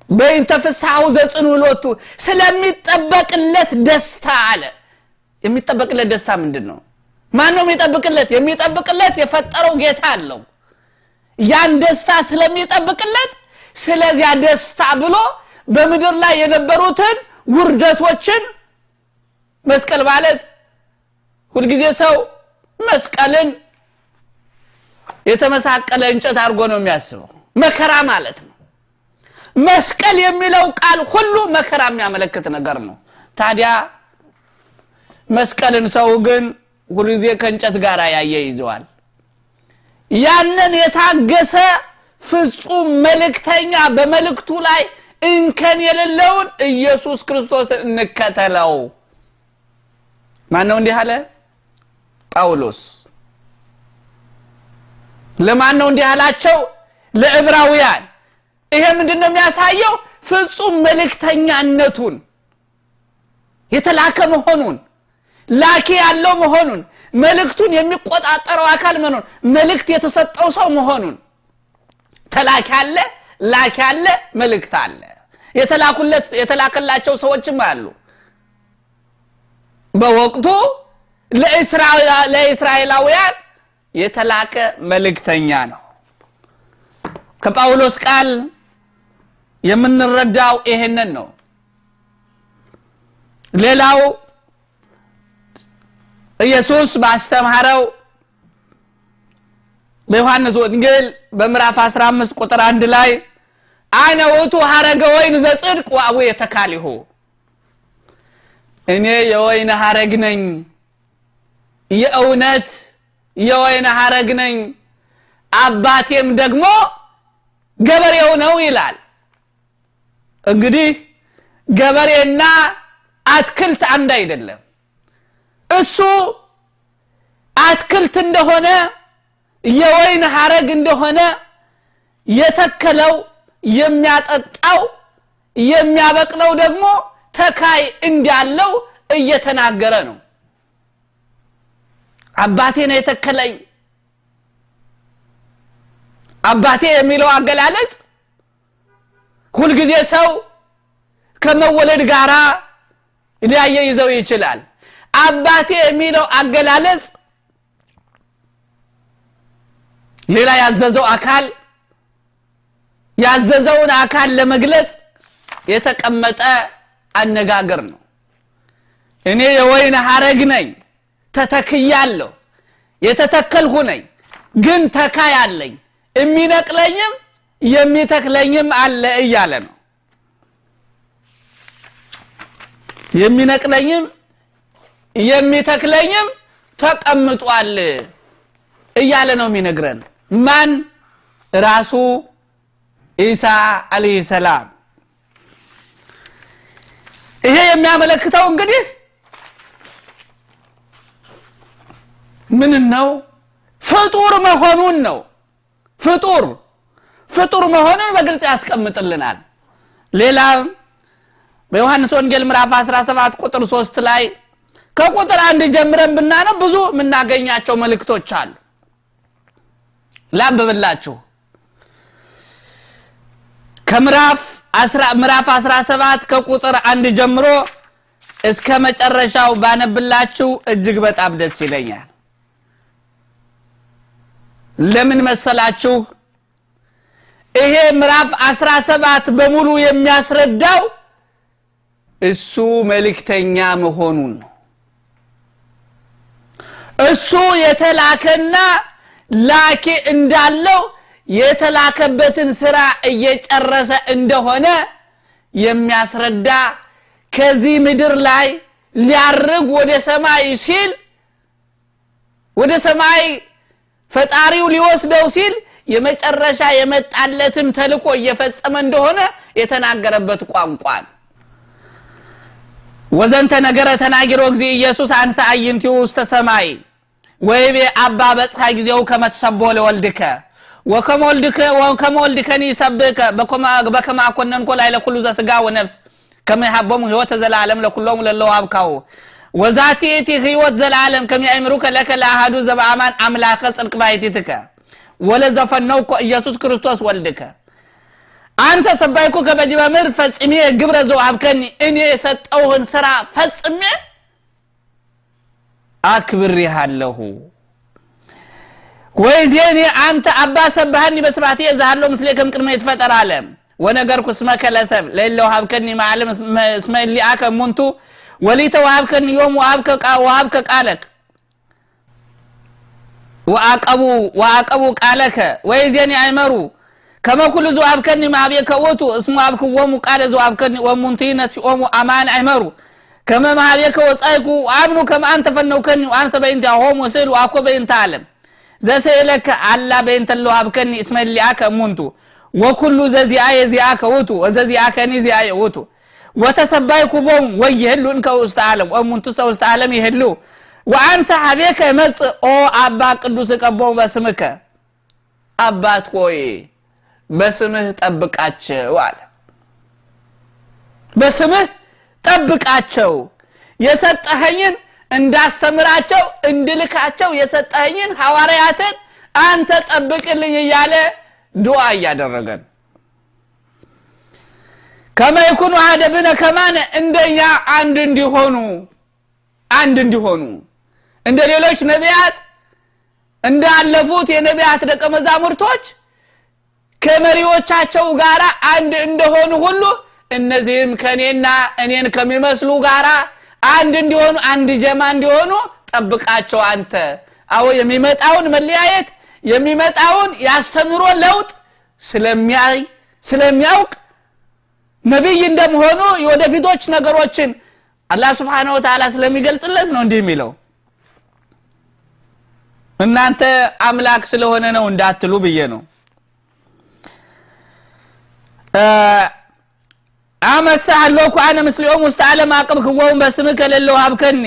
በእንተ ፍስሐሁ ዘጽኑዕ ሎቱ ስለሚጠበቅለት ደስታ አለ። የሚጠበቅለት ደስታ ምንድነው? ማን ነው የሚጠብቅለት? የሚጠብቅለት የፈጠረው ጌታ አለው። ያን ደስታ ስለሚጠብቅለት ስለዚያ ደስታ ብሎ በመድር ላይ የነበሩትን ውርደቶችን መስቀል ማለት ሁሉ ጊዜ ሰው መስቀልን የተመሳቀለ እንጨት አድርጎ ነው የሚያስበው። መከራ ማለት ነው። መስቀል የሚለው ቃል ሁሉ መከራ የሚያመለክት ነገር ነው። ታዲያ መስቀልን ሰው ግን ሁሉ ጊዜ ከእንጨት ጋር ያያይዘዋል። ያንን የታገሰ ፍጹም መልእክተኛ በመልእክቱ ላይ እንከን የሌለውን ኢየሱስ ክርስቶስን እንከተለው። ማን ነው እንዲህ አለ? ጳውሎስ። ለማን ነው እንዲህ አላቸው? ለዕብራውያን። ይሄ ምንድነው የሚያሳየው ፍጹም መልእክተኛነቱን የተላከ መሆኑን ላኪ ያለው መሆኑን መልእክቱን የሚቆጣጠረው አካል መሆኑን መልእክት የተሰጠው ሰው መሆኑን ተላኪ አለ ላኪ አለ መልእክት አለ የተላከላቸው ሰዎችም አሉ በወቅቱ ለእስራኤላውያን የተላከ መልእክተኛ ነው ከጳውሎስ ቃል የምንረዳው ይሄንን ነው ሌላው ኢየሱስ ባስተማረው በዮሐንስ ወንጌል በምዕራፍ 15 ቁጥር 1 ላይ አነ ውእቱ ሐረገ ወይን ዘጽድቅ ወአቡየ የተካሊሁ እኔ የወይን ሐረግ ነኝ የእውነት የወይን ሐረግ ነኝ አባቴም ደግሞ ገበሬው ነው ይላል እንግዲህ ገበሬና አትክልት አንድ አይደለም እሱ አትክልት እንደሆነ የወይን ሐረግ እንደሆነ የተከለው የሚያጠጣው የሚያበቅለው ደግሞ ተካይ እንዳለው እየተናገረ ነው አባቴ ነው የተከለኝ አባቴ የሚለው አገላለጽ ሁሉ ጊዜ ሰው ከመወለድ ጋራ ሊያያይዘው ይችላል አባቴ የሚለው አገላለጽ ሌላ ያዘዘውን አካል ለመግለጽ የተቀመጠ አነጋገር ነው እኔ የወይን ሐረግ ነኝ ተተክያለሁ የተተከልኩ ነኝ ግን ተካይ አለኝ የሚነቅለኝም የሚተክለኝም አለ እያለ ነው የሚነቅለኝም የሚተክለኝም ተቀምጧል እያለ ነው የሚነግረን ማን ራሱ ኢሳ አለይሂ ሰላም ይሄ የሚያመለክተው እንግዲህ ምን ነው ፍጡር መሆኑን ነው ፍጡር መሆኑን በግልጽ ያስቀምጥልናል ሌላ በዮሐንስ ወንጌል ምዕራፍ 17 ቁጥር 3 ላይ ከቁጥር 1 ጀምረን ብናነብ ብዙ ምናገኛቸው መልእክቶች አሉ ላንብብላችሁ ከምዕራፍ 17 ከቁጥር 1 ጀምሮ እስከ መጨረሻው ባነብላችሁ እጅግ በጣም ደስ ይለኛል ለምን መሰላችሁ ይሄ ምዕራፍ 17 በሙሉ የሚያስረዳው እሱ መልእክተኛ መሆኑን ነው እሱ የተላከና ላኪ እንዳለው የተላከበትን ሥራ እየጨረሰ እንደሆነ የሚያስረዳ ከዚህ ምድር ላይ ሊያርግ ወደ ሰማይ ሲል ወደ ሰማይ ፈጣሪው ሊወስደው ሲል የመጨረሻ የመጣለትም ተልቆ እየፈጸመ እንደሆነ የተናገረበት ቋንቋ ወዘንተ ነገረ ተናግሮ ጊዜ ኢየሱስ አንሳ አይንቲው ውስተ ሰማይ ወይቤ አባ በጽሐ ጊዜው ከመተሰቦ ለወልድከ ወከመወልድከኒ ሰብከ በከማ ኮነን ኮላይ ለኩሉ ዘስጋ ወነፍስ ከመ ይሐቦሙ ሕይወተ ዘላለም ለኩሎሙ ለለው አብካው ወዛቲቲ ሕይወት ዘላለም ከመ ያእምሩከ ለከ ለአሐዱ ዘበአማን አምላከ ጽድቅ ባይቲትከ ወለዘፈነው ኢየሱስ ክርስቶስ ወልድከ አንተ ሰባይኩ ከበጅበ ምድር ፈጽሜ ግብረ ዘወሀብከኒ እኔ የሰጠሁህን ሥራ ፈጽሜ አክብሬሃለሁ ወይዜኒ አንተ አባ ሰባህኒ በስብሐቲ የዛለው ምስሌከም ቅድመ ይትፈጠር ዓለም ወነገርኩ እስመከ ለሰብ ለለው ሀብከኒ ማዓለም እስመሊአከ ሙንቱ ወሊተ ወሀብከኒ ዮም ወሀብከ ቃለክ ወአቀቡ ቃለከ ወይዜኒ አይመሩ ከመ ኩሉ ዘወሀብከኒ ማህቤከ ውእቱ እስሙ ሀብክዎሙ ቃለ ዘወሀብከኒ ወሙንቲነ ሲኦሙ አማን አይመሩ ከመ ማህቤከ ወጻይኩ አምኑ ከመ አንተ ፈነውከኒ ወአንሰ በእንቲአሆሙ ስእሉ አኮ በእንተ ዓለም ዘሰለከ አላ በእንተ ለሀብከኒ እስመሊአከ ሙንቱ ወኩሉ ዘዚአየ ዚአከ ውእቱ ወዘዚአከኒ ዚአየ ውእቱ ወተሰባይኩቦም ወይህሉን ከውስተ ዓለም ወሙንቱ ውስተ ዓለም ይህሉ ወአንሰ ሀቤከ መጽ ኦ አባ ቅዱስ ቀቦም በስምከ አባት ሆይ በስምህ ጠብቃቸው አለ በስምህ ጠብቃቸው የሰጠኸኝን እንዳስተምራቸው እንድልካቸው የሰጠኸኝን ሐዋርያትን አንተ ጠብቅልኝ እያለ ዱዓ ያደረገን ከመይኩኑ አደብነ ከማነ እንደኛ አንድ እንዲሆኑ እንደ ሌሎች ነቢያት እንዳለፉት የነቢያት ደቀ መዛሙርቶች ከመሪዎቻቸው ጋራ አንድ እንደሆኑ ሁሉ እነዚህም ከኔና እኔን ከሚመስሉ ጋራ አንድ እንዲሆኑ አንድ ጀማ እንዲሆኑ ጠብቃቸው አንተ አው የሚመጣውን መለያየት የሚመጣውን ያስተምሮ ለውጥ ስለሚያውቅ ነብይ እንደመሆኑ የወደፊቶች ነገሮችን አላህ Subhanahu Wa Ta'ala ስለሚገልጽለት ነው እንዲህ የሚለው እናንተ አምላክ ስለሆነ ነው እንዳትሉ ብዬ ነው አመሰሐለኩ አነ መስሊኦም ወስተዓለም አቀብክዎም በስምከ ለለው ሀብከኒ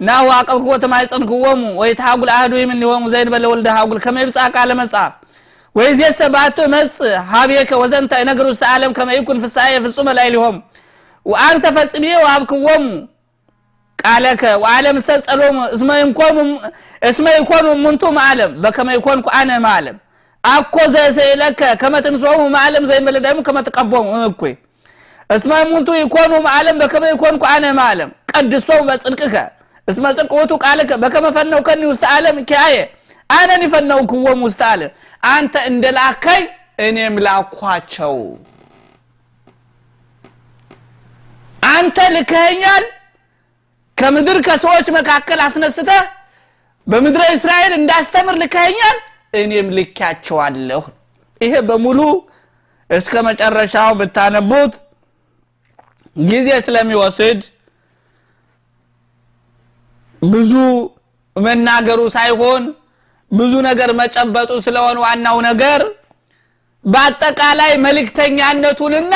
ናሁ አቀብክዎ ተማይጸንክዎም ወይታጉል አህዱ ይምንዎም ዘይን በለወልደ ሀጉል ከመይብጻ ቃለ መጽሐፍ ወይዘሰባቱ መጽ ሀቤከ ወዘንተ ነገር ወስተዓለም ከመይኩን ፍሳየ ፍጹመ ላይሊሆም ወአንተ ፈጽሜ ወሀብክዎም ቃለከ ወዓለም ሰጸሎም እስመይኮኑ ምንቱ ማለም በከመይኮንኩ አነ ማለም አኮ ዘሰይለከ ከመትንሶሙ ማለም ዘይን በለደሙ ከመተቀቦሙ እኮይ እስማሙንቱ ይኮኑ ማለም በከመይኮንኩ አነ ማለም ቀድሶው በጽድቅከ እስመ ጽድቁቱ ቃለከ በከመፈነው ከኒ ውስተ ዓለም ከያየ አነኒ ፈነውክዎም ውስተ ዓለም አንተ እንደላከይ እኔም ላኳቸው አንተ ልከኛል ከምድር ከሰዎች መካከል አስነስተ በምድረ እስራኤል እንዳስተምር ልከኛል እኔም ልካቸዋለሁ ይሄ በሙሉ እስከ መጨረሻው ብታነቡት ጊዜ ስለሚወስድ ብዙ መናገሩ ሳይሆን ብዙ ነገር መጨበጡ ስለሆነ ዋናው ነገር በአጠቃላይ መልእክተኛነቱንና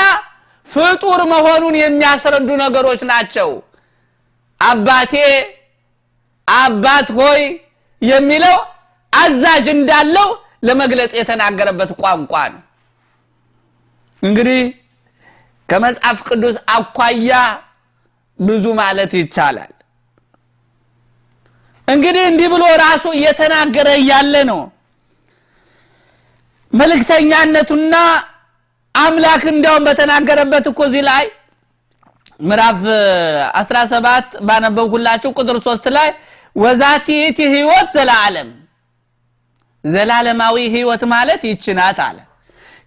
ፍጡር መሆኑን የሚያስረዱ ነገሮች ናቸው አባቴ አባት ሆይ የሚለው አዛዥ እንዳለው ለመግለጽ የተናገረበት ቋንቋ ነው እንግዲህ ከመጽሐፍ ቅዱስ አኳያ ብዙ ማለት ይቻላል እንግዲህ እንዲህ ብሎ ራሱ እየተናገረ ያለ ነው መልእክተኛነቱና አምላክ እንደውም በተናገረበት እኮ እዚህ ላይ ምዕራፍ 17 ባነበብኩላችሁ ቁጥር 3 ላይ ወዛቲቲ ህይወት ዘላለማዊ ህይወት ማለት ይችናት አለ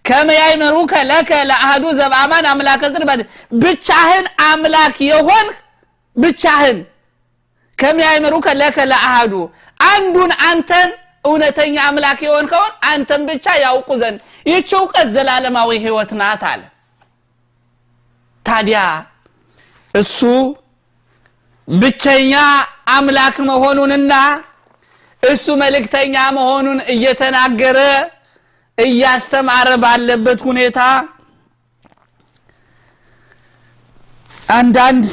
ከመያይመሩከ ለከ ለአህዱ ዘባማን አምላክ ዝርበት ብቻህን አምላክ የሆን ብቻህን ከመያይመሩከ ለከ ለአህዱ አንዱን አንተን እውነተኛ አምላክ የሆንከው አንተን ብቻ ያውቁ ዘንድ ይህችው ቀት ዘላለማዊ ህይወት ናት አለ ታዲያ እሱ ብቸኛ አምላክ መሆኑንና እሱ መልእክተኛ መሆኑን እየተናገረ እያስተማረ ባለበት ሁኔታ አንዳንድ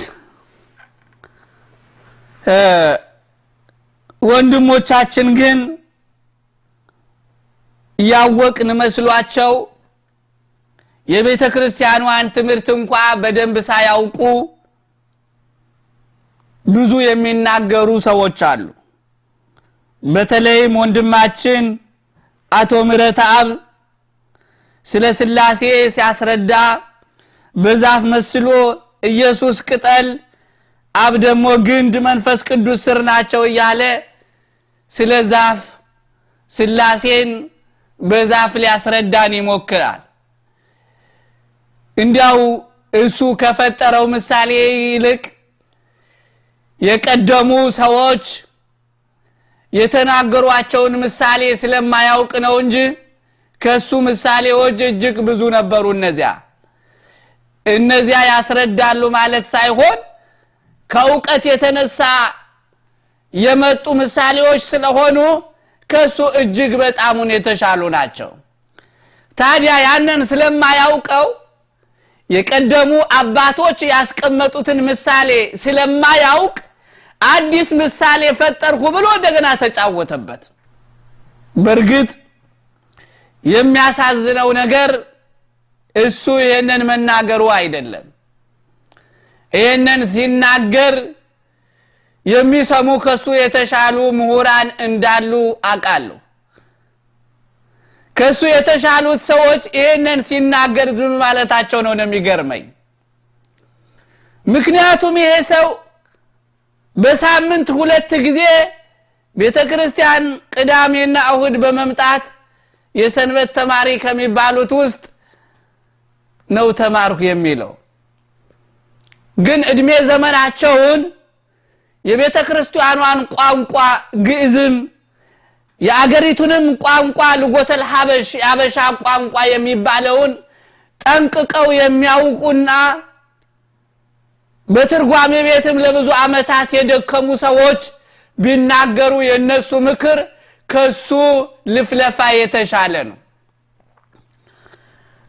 ወንድሞቻችን ግን ያወቅን መስሏቸው የቤተ ክርስቲያኗን ትምህርት እንኳን በደንብ ሳያውቁ ብዙ የሚናገሩ ሰዎች አሉ በተለይም ወንድማችን አቶ ምረታብ ስለ ስላሴ ሲያስረዳ በዛፍ መስሎ ኢየሱስ ቅጠል አብ ደግሞ ግንድ መንፈስ ቅዱስ ስር ናቸው እያለ ስለ ዛፍ ስላሴን በዛፍ ሊያስረዳን ይሞክራል እንዲያው እሱ ከፈጠረው ምሳሌ ይልቅ የቀደሙ ሰዎች የተናገሯቸውን ምሳሌ ስለማያውቅ ነው እንጂ ከሱ ምሳሌዎች እጅግ ብዙ ነበሩ እነዚያ ያስረዳሉ ማለት ሳይሆን ከውቀት የተነሳ የመጡ ምሳሌዎች ስለሆኑ ከሱ እጅግ በጣሙን የተሻሉ ናቸው ታዲያ ያንን ስለማያውቀው የቀደሙ አባቶች ያስቀመጡትን ምሳሌ ስለማያውቅ አዲስ ምሳሌ ፈጠርኩ ብሎ እንደገና ተጫወተበት በርግጥ የሚያሳዝነው ነገር እሱ ይሄንን መናገሩ አይደለም ይሄንን ሲናገር የሚሰሙ ከሱ የተሻሉ ምሁራን እንዳሉ አቃሉ ከሱ የተሻሉት ሰዎች ይሄንን ሲናገር ዝም ማለታቸው ነው የሚገርመኝ ምክንያቱም ይሄ ሰው በሳምንት 2 ጊዜ ቤተክርስቲያን ቅዳሜና እሁድ በመምጣት የሰንበት ተማሪ ከሚባሉት ውስጥ ነው ተማርኩ የሚለው ግን እድሜ ዘመናቸውን የቤተክርስቲያኗን ቋንቋ ግዕዝም የአገሪቱንም ቋንቋ ልጎተል ሀበሻ ቋንቋ የሚባለውን ጠንቅቀው የሚያውቁና በትርጓሜ ቤትም ለብዙ አመታት የደከሙ ሰዎች ቢናገሩ የነሱ ምክር ከሱ ልፍለፋ የተሻለ ነው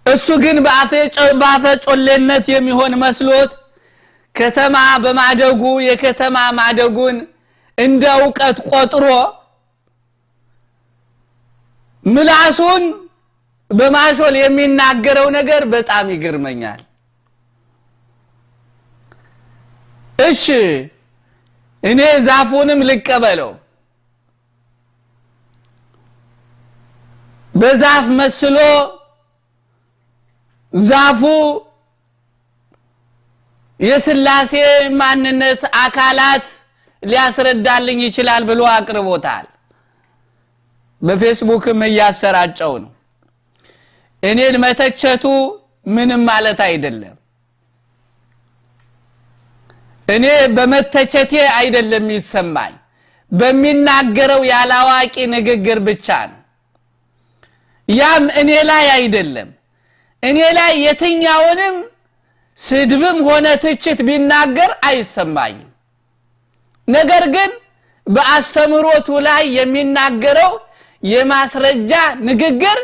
እሱ ግን በአፈጮለነት የሚሆን መስሎት ከተማ በማደጉ የከተማ ማደጉን እንደ ዕውቀት ቆጥሮ ምላሱን በማሾል የሚናገረው ነገር በጣም ይገርመኛል እሺ እኔ ዛፉንም ልቀበለው በዛፍ መስሎ ዛፉ የሥላሴ ማንነት አካላት ሊያስረዳልኝ ይችላል ብሎ አቅርቦታል በፌስቡክም ያሰራጨው ነው እኔን መተቸቱ ምንም ማለት አይደለም እኔ በመተቸቴ አይደለም ይሰማኝ በሚናገረው ያላዋቂ ንግግር ብቻ ነው ያም እኔ ላይ አይደለም እኔ ላይ የትኛውንም ስድብም ሆነ ትችት ቢናገር አይሰማኝም ነገር ግን በአስተምሮቱ ላይ የሚናገረው የማስረጃ ንግግር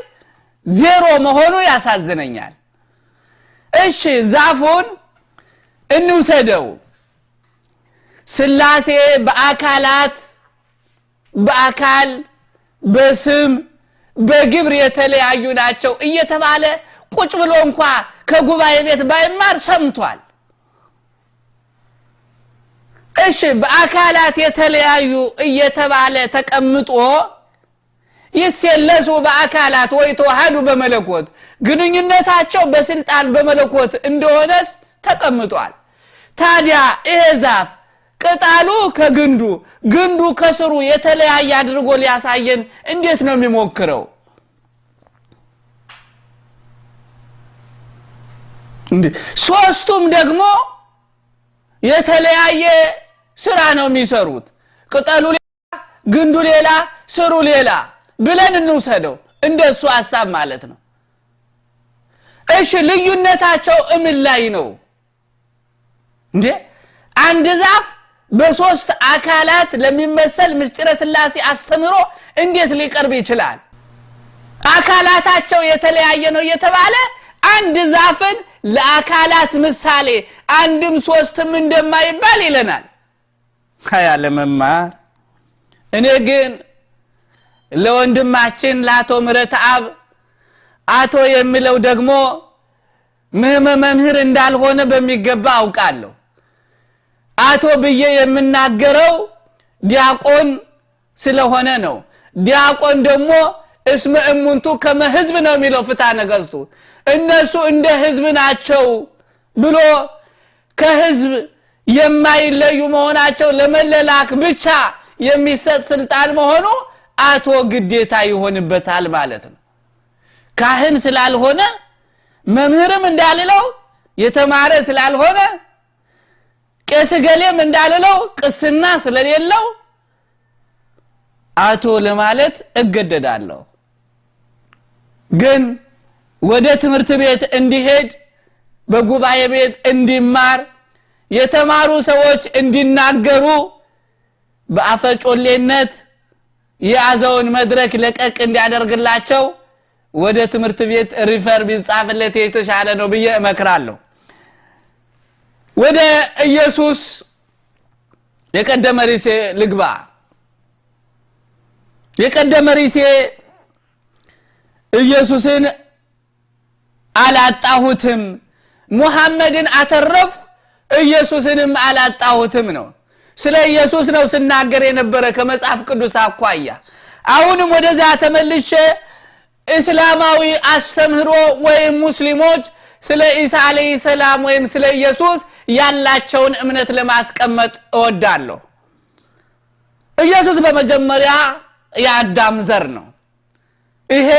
ዜሮ መሆኑ ያሳዝነኛል እሺ ዛፉን እንውሰደው ሥላሴ በአካላት በአካል በስም በግብር የተለያዩ ናቸው እየተባለ ቁጭ ብሎ እንኳን ከጉባኤ ቤት ባይማር ሰምቷል እሺ በአካላት የተለያዩ እየተባለ ተቀምጦ ይሰለሱ በአካላት ወይ ተዋህዱ በመለኮት ግንኙነታቸው በስልጣን በመለኮት እንደሆነስ ተቀምጧል ታዲያ ይሄ ዛፍ ቅጠሉ ከግንዱ ግንዱ ከስሩ የተለያየ አድርጎ ሊያሳየን እንዴት ነው የሚሞክረው እንዴ ሶስቱም ደግሞ የተለያየ ስራ ነው የሚሰሩት ቅጠሉ ሌላ ግንዱ ሌላ ስሩ ሌላ ብለን እንውሰደው እንደሱ ሐሳብ ማለት ነው እሺ ልዩነታቸው እምን ላይ ነው እንዴ አንድ ዛፍ በሶስት አካላት ለሚመሰል ምስጢረ ሥላሴ አስተምሮ እንዴት ሊቀርብ ይችላል አካላታቸው የተለያየ ነው የተባለ አንድ ዛፍን ለአካላት ምሳሌ አንድም ሶስትም እንደማይባል ይለናል ያለመማር እኔ ግን ለወንድማችን ላቶ ምረተአብ አቶ የሚለው ደግሞ መምህር እንዳልሆነ በሚገባ አውቃለሁ አቶ ብዬ የምናገረው ዲያቆን ስለሆነ ነው ዲያቆን ደግሞ እስመ እሙንቱ ከመህዝብ ነው የሚለው ፍትሐ ነገሥቱ እነሱ እንደ ህዝብ ናቸው ብሎ ከህዝብ የማይለዩ መሆናቸው ለመለላክ ብቻ የሚሰጥ ስልጣን መሆኑ አቶ ግዴታ ይሆንበታል ማለት ነው ካህን ስላልሆነ መምህርም እንዳልለው የተማረ ስላልሆነ ቄስ ገሌም እንዳልለው ቅስና ስለሌለው አቶ ለማለት እገደዳለሁ ግን ወደ ትምህርት ቤት እንዲሄድ በጉባኤ ቤት እንዲማር የተማሩ ሰዎች እንዲናገሩ በአፈጮሌነት ያዘውን መድረክ ለቀቅ እንዲያደርግላቸው ወደ ትምህርት ቤት ሪፈር ቢጻፍለት የተሻለ ነው ብዬ እመክራለሁ ወደ ኢየሱስ የቀደመ ርዕሴ ልግባ የቀደመ ርዕሴ ኢየሱስን አላጣሁትም ሙሐመድን አተረፍ ኢየሱስንም አላጣሁትም ነው ስለ ኢየሱስ ነው ስናገር የነበረ ከመጽሐፍ ቅዱስ አኳያ አሁንም ወደዛ ተመልሼ እስላማዊ አስተምህሮ ወይም ሙስሊሞች ስለ ኢሳ አለይሂ ሰላም ወይም ስለ ኢየሱስ ያላቸውን እምነት ለማስቀመጥ እወዳለሁ ኢየሱስ በመጀመሪያ የአዳም ዘር ነው ይሄ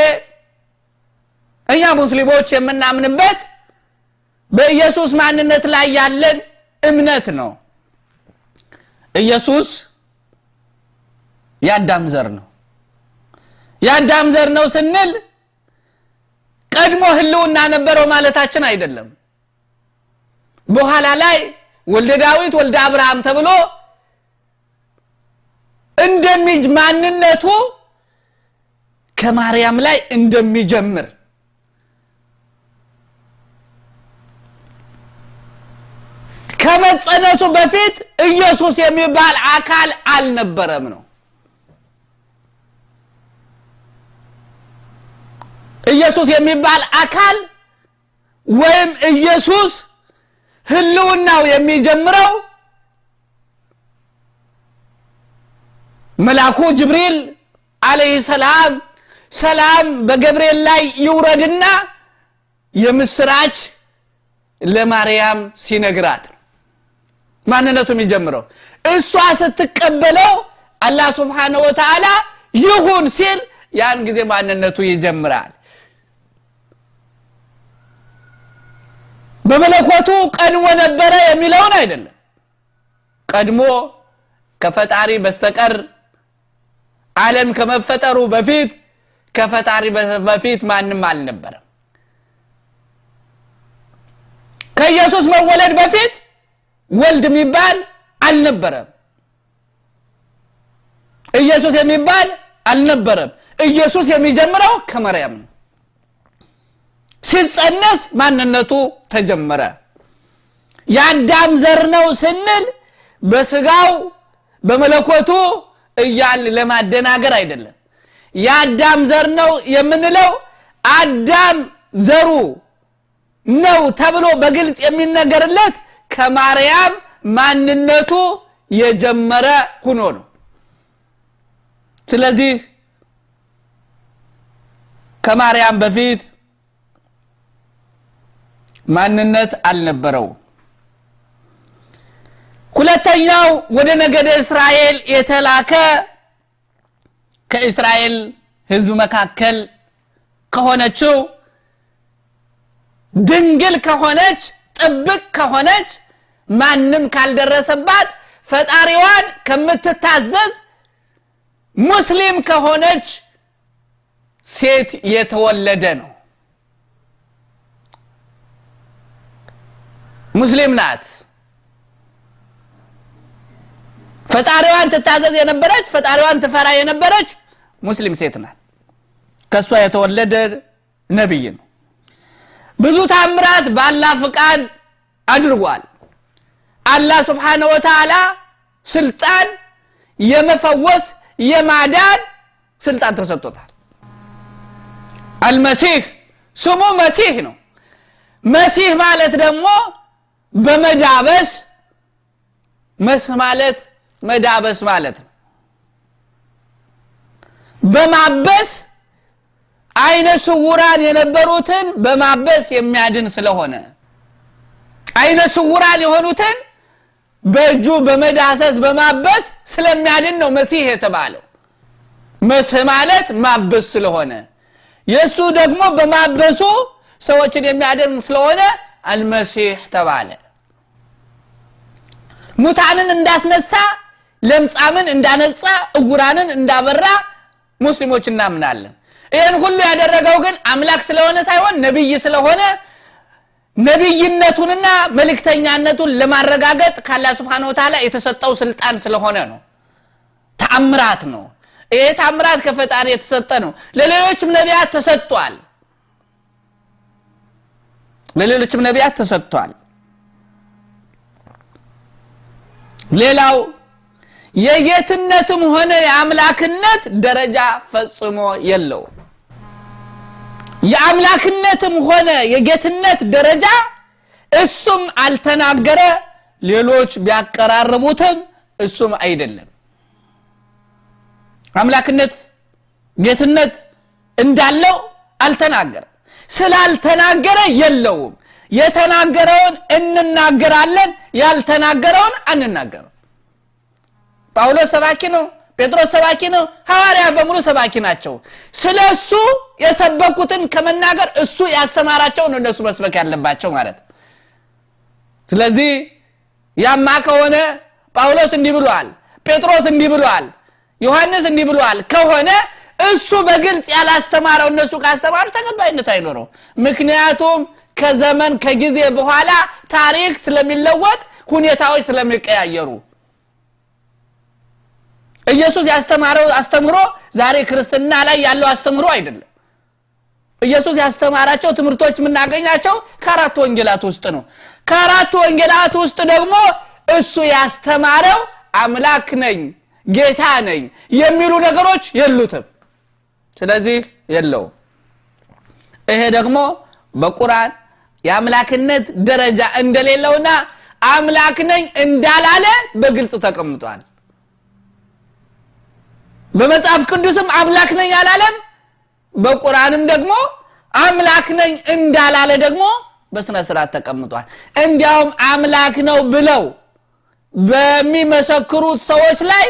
እኛ ሙስሊሞች የምናምንበት በኢየሱስ ማንነት ላይ ያለን እምነት ነው ኢየሱስ የአዳም ዘር ነው የአዳም ዘር ነው ስንል ቀድሞ ህልውና ነበረው ማለታችን አይደለም በኋላ ላይ ወልደ ዳዊት ወልደ አብርሃም ተብሎ እንደሚጅ ማንነቱ ከማርያም ላይ እንደሚጀምር ከመጸነሱ በፊት ኢየሱስ የሚባል አካል አልነበረም ነው ኢየሱስ የሚባል አካል ወይም ኢየሱስ ህልውናው የሚጀምረው መልአኩ ጅብሪል አለይሂ ሰላም በገብርኤል ላይ ይውረድና የምስራች ለማርያም ሲነግራት ማንነቱ የሚጀምረው እሷ ስትቀበለው አላህ Subhanahu Wa Ta'ala ይሁን ሲል ያን ጊዜ ማንነቱ ይጀምራል በመለኮቱ ቀድሞ ነበረ የሚለውን አይደለም ቀድሞ ከፈጣሪ በስተቀር ዓለም ከመፈጠሩ በፊት ከፈጣሪ በፊት ማንንም አልነበረም ከኢየሱስ መወለድ በፊት ወልድ የሚባል አልነበረም ኢየሱስ የሚባል አልነበረም ኢየሱስ የሚጀምረው ከማርያም ነው ሲጸነስ ማንነቱ ተጀመረ የአዳም ዘር ነው ስንል በስጋው በመለኮቱ እያል ለማደናገር አይደለም የአዳም ዘር ነው የምንለው አዳም ዘሩ ነው ተብሎ በግልጽ የሚነገርለት ከማርያም ማንነቱ የጀመረ ሆኖ ነው ስለዚህ ከማርያም በፊት ማንነት አልነበረው ሁለተኛው ወደ ነገደ እስራኤል የተላከ ከእስራኤል ህዝብ መካከል ከሆነችው ድንግል ከሆነች ጥብቅ ከሆነች ማንንም ካልደረሰባት ፈጣሪዋን ከምትታዘዝ ሙስሊም ከሆነች ሴት የተወለደ ነው ሙስሊም ናት ፈጣሪዋን ትታዘዝ የነበረች ፈጣሪዋን ትፈራ የነበረች ሙስሊም ሴት ናት ከሷ የተወለደ ነብይ ነው ብዙ ታምራት በአላህ ፍቃድ አድርጓል አላህ Subhanahu Wa Ta'ala ስልጣን የመፈወስ የማዳን ስልጣን ተሰጥቶታል አልመሲህ ስሙ መሲህ ነው መሲህ ማለት ደግሞ በመዳበስ መስህ ማለት መዳበስ ማለት ነው በማበስ አይነ ስውራን የነበሩትን በማበስ የሚያድን ስለሆነ አይነ ስውራን የሆኑትን በእጁ በመዳሰስ በማበስ ስለሚያድን ነው መሲህ የተባለው መስህ ማለት ማበስ ስለሆነ የሱ ደግሞ በማበሱ ሰዎችን የሚያድን ስለሆነ አልመሲህ ተባለ ሙታንን እንዳስነሳ ለምጻምን እንዳነጻ እጉራንን እንዳበራ ሙስሊሞች እናምናለን ይሄን ሁሉ ያደረገው ግን አምላክ ስለሆነ ሳይሆን ነብይ ስለሆነ ነብይነቱንና መልእክተኛነቱን ለማረጋገጥ ከአላህ Subhanahu Wa Ta'ala የተሰጠው ስልጣን ስለሆነ ነው ተአምራት ነው ይሄ ተአምራት ከፈጣሪ የተሰጠ ነው ለሌሎችም ነቢያት ተሰጥቷል ለሌሎችም ነቢያት ተሰጥቷል ሌላው የጌትነትም ሆነ የአምላክነት ደረጃ ፈጽሞ የለው የአምላክነትም ሆነ የጌትነት ደረጃ እሱም አልተናገረ ሌሎች ቢያቀራርቡትም እሱም አይደለም አምላክነት ጌትነት እንዳለው አልተናገረ ስላልተናገረ የለውም የተናገረውን እንናገራለን ያልተናገረውን አንናገርም ጳውሎስ ሰባኪ ነው ጴጥሮስ ሰባኪ ነው ሐዋርያት በሙሉ ሰባኪ ናቸው ስለሱ የሰበኩትን ከመናገር እሱ ያስተማራቸው ነው እነሱ መስበክ ያለባቸው ማለት ስለዚህ ያማ ከሆነ ጳውሎስ እንዲህ ብሏል ጴጥሮስ እንዲህ ብሏል ዮሐንስ እንዲህ ብሏል ከሆነ እሱ በግልጽ ያላስተማረው እነሱ ካስተማሩ ተቀባይነት አይኖረው ምክንያቱም ከዘመን ከጊዜ በኋላ ታሪክ ስለሚለወጥ ሁኔታዎች ስለሚቀያየሩ ኢየሱስ ያስተማረው አስተምሮ ዛሬ ክርስትና ላይ ያለው አስተምሮ አይደለም ኢየሱስ ያስተማራቸው ትምህርቶች ምናገኛቸው ከአራት ወንጌላት ውስጥ ነው ከአራት ወንጌላት ውስጥ ደግሞ እሱ ያስተማረው አምላክ ነኝ ጌታ ነኝ የሚሉ ነገሮች የሉትም ስለዚህ የለው ይሄ ደግሞ በቁርአን የአምላክነት ደረጃ እንደሌለውና አምላክ ነኝ እንዳላለ በግልጽ ተቀምጧል በመጽሐፍ ቅዱስም አምላክ ነኝ አላለም በቁርአንም ደግሞ አምላክ ነኝ እንዳላለ ደግሞ በስነ ስርዓት ተቀምጧል እንዲያውም አምላክ ነው ብለው በሚመሰክሩት ሰዎች ላይ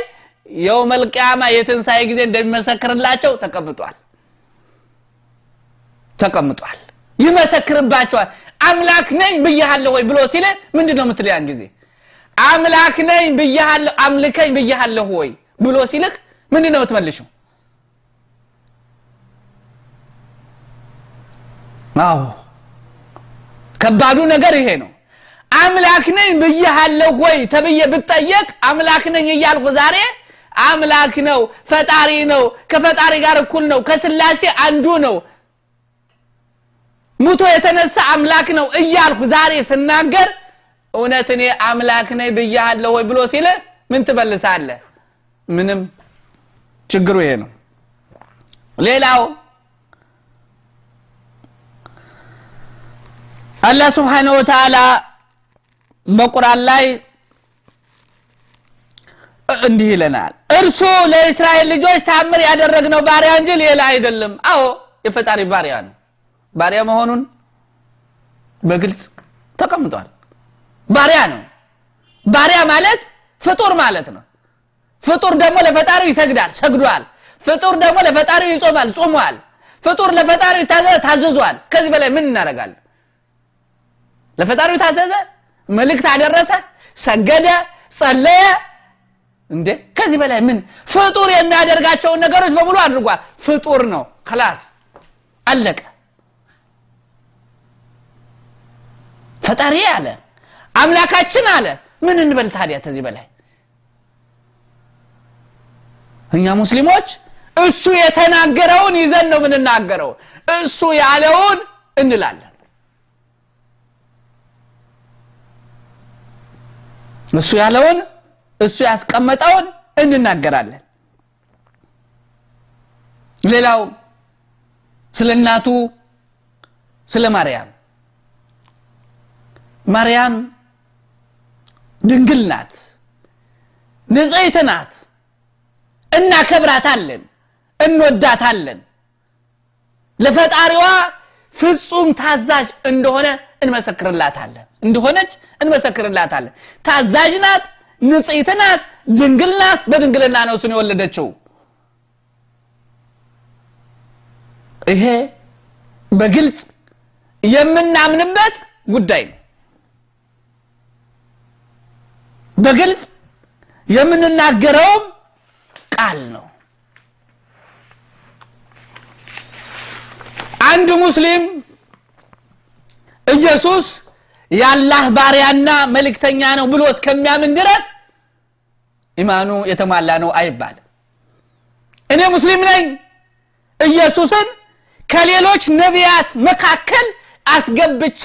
የውመል ቂያማ የትንሳኤ ጊዜ እንደሚመሰክርላቸው ተቀምጧል ይመሰክርባቸዋል አምላክ ነኝ ብያለሁ ወይ ብሎ ሲል ምንድነው የምትለው ያን ጊዜ አምላክ ነኝ ብያለሁ አምልከኝ ብያለሁ ወይ ብሎ ሲልህ ምንድነው የምትመልሺው አዎ ከባዱ ነገር ይሄ ነው አምላክ ነኝ ብያለሁ ወይ ተብዬ ብትጠየቅ አምላክ ነኝ እያልኩ ዛሬ አምላክ ነው ፈጣሪ ነው ከፈጣሪ ጋር እኩል ነው ከስላሴ አንዱ ነው ሙቶ የተነሳ አምላክ ነው እያልኩ ዛሬ ስናገር እውነት እኔ አምላክ ነኝ ብያለሁ ወይ ብሎ ሲል ምን ትመልሳለህ ምንም ችግሩ ይሄ ነው ሌላው አላህ Subhanahu Wa Ta'ala በቁርአን ላይ እንዲህ ይለናል እርሱ ለእስራኤል ልጆች ታምር ያደረገው ባሪያ እንጂ ሌላ አይደለም አዎ የፈጣሪ ባሪያ ነው ባሪያ መሆኑን በግልጽ ተቀምጧል ባሪያ ነው ባሪያ ማለት ፍጡር ማለት ነው ፍጡር ደግሞ ለፈጣሪው ይሰግዳል ሰግዷል ፍጡር ደግሞ ለፈጣሪው ይጾማል ጾሟል ፍጡር ለፈጣሪው ታዘዟል ከዚህ በላይ ምን እናደርጋለን ለፈጣሪው ታዘዘ መልእክት አደረሰ ሰገደ ጸለየ እንዴ ከዚህ በላይ ምን ፍጡር የሚያደርጋቸው ነገሮች በሙሉ አድርጓል ፍጡር ነው خلاص አለቀ ፈጣሪ አለ አምላካችን አለ ምን እንበል ታዲያ ከዚህ በላይ እኛ ሙስሊሞች እሱ የተናገረውን ይዘን ነው ምንናገረው እሱ ያለውን እንላለን እሱ ያለውን እሱ ያስቀመጠውን እንናገራለን ሌላው ስለናቱ ስለ ማርያም ድንግል ናት ንጽሕት ናት እናከብራታለን እንወዳታለን ለፈጣሪዋ ፍጹም ታዛዥ እንደሆነ እንመሰክርላታለን ታዛዥ ናት ንጽሕት ናት ድንግል ናት በድንግልና ነው እሱን የወለደችው ይሄ በግልጽ የምናምንበት ጉዳይ ነው በግልጽ የምንናገረው ቃል ነው አንድ ሙስሊም ኢየሱስ ያላህ ባሪያና መልእክተኛ ነው ብሎ እስከሚያምን ድረስ ኢማኑ የተሟላ ነው አይባልም እኔ ሙስሊም ነኝ ኢየሱስን ከሌሎች ነቢያት መካከል አስገብቼ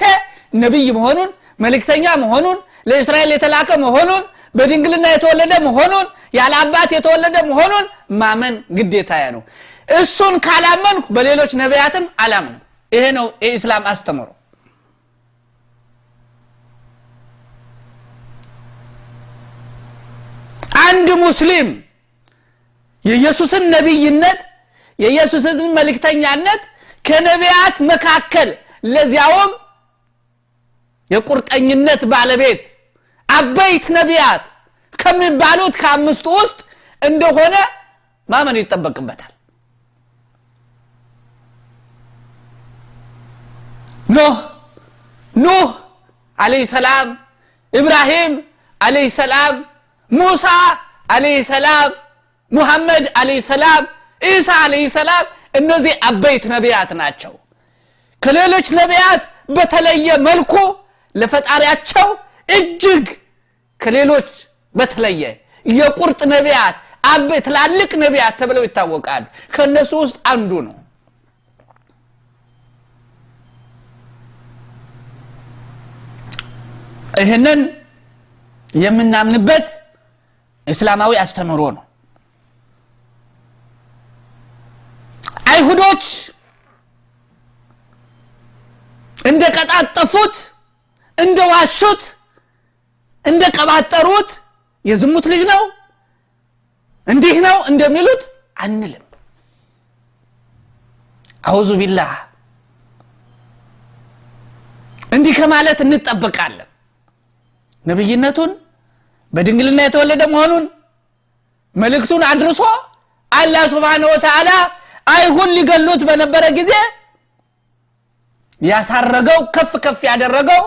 ነብይ መሆኑን መልእክተኛ መሆኑን ለእስራኤል የተላከ መሆኑን በድንግልና የተወለደ መሆኑን ያለ አባት የተወለደ መሆኑን ማመን ግዴታዬ ነው እሱን ካላመንኩ በሌሎች ነቢያትም አላምንም ይሄ ነው የኢስላም አስተምሮ አንድ ሙስሊም የኢየሱስን ነብይነት የኢየሱስን መልእክተኛነት ከነቢያት መካከል ለዚያውም የቁርጠኝነት ባለቤት አበይት ነቢያት ከሚባሉት ከአምስቱ ውስጥ እንደሆነ ማመን ይጠበቅበታል ኑህ አለይሂ ሰላም ኢብራሂም አለይሂ ሰላም ሙሳ አለይሂ ሰላም ሙሐመድ አለይሂ ሰላም ኢሳ አለይሂ ሰላም እነዚህ አበይት ነቢያት ናቸው ከሌሎች ነቢያት በተለየ መልኩ ለፈጣሪያቸው እጅግ ከሌሎች በተለየ የቁርጥ ነቢያት አበይት ትላልቅ ነቢያት ተብለው ይታወቃሉ ከነሱ ውስጥ አንዱ ነው ይሄንን የምናምንበት እስላማዊ አስተምሮ ነው አይሁዶች እንደቀጣጠፉት እንደዋሹት እንደቀባጠሩት የዝሙት ልጅ ነው እንዲህ ነው እንደሚሉት አንልም አውዙ ቢላህ እንዲህ ከማለት እንጠብቃለን ነብይነቱን በድንግልና የተወለደ መሆኑን መልእክቱን አድርሶ አላህ Subhanahu Wa Ta'ala አይሁን ሊገሉት በነበረ ጊዜ ያሳረገው ከፍ ያደረገው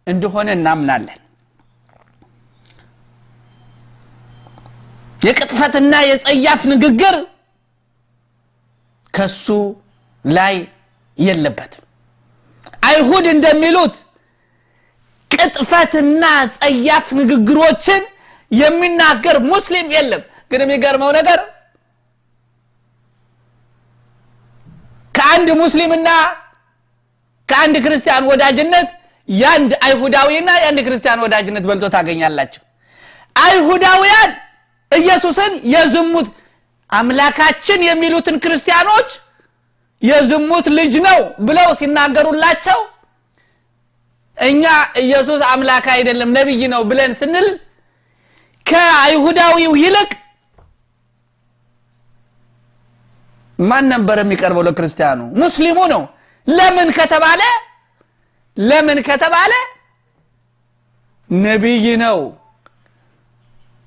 እንደሆነ እናምናለን የቅጥፈትና የጸያፍ ንግግር ከሱ ላይ የለበትም አይሁድ እንደሚሉት ቅጥፈትና ጸያፍ ንግግሮችን የሚናገር ሙስሊም የለም ግን የሚገርመው ነገር ከአንድ ሙስሊምና ከአንድ ክርስቲያን ወዳጅነት ያንድ አይሁዳዊና ያንድ ክርስቲያን ወዳጅነት በልጦ ታገኛላችሁ አይሁዳውያን ኢየሱስን የዝሙት አምላካችን የሚሉትን ክርስቲያኖች የዝሙት ልጅ ነው ብለው ሲናገሩላቸው እኛ ኢየሱስ አምላክ አይደለም ነብይ ነው ብለን ስንል ከአይሁዳዊው ይልቅ ማን ነበር የሚቀርበው ለክርስቲያኑ ሙስሊሙ ነው ለምን ከተባለ ነብይ ነው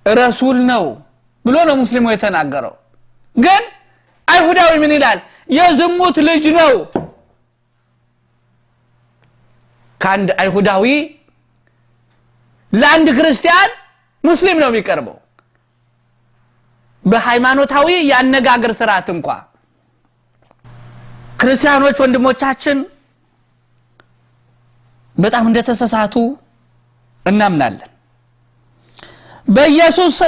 ረሱል ነው ብሎ ነው ሙስሊሙ የተናገረው ግን አይሁዳዊ ምን ይላል የዝሙት ልጅ ነው ካንድ አይሁዳዊ ለአንድ ክርስቲያን ሙስሊም ነው የሚቀርበው በሃይማኖታዊ ያነጋገር ስርዓት እንኳን ክርስቲያኖች ወንድሞቻችን በጣም እንደተሳሳቱ እናምናለን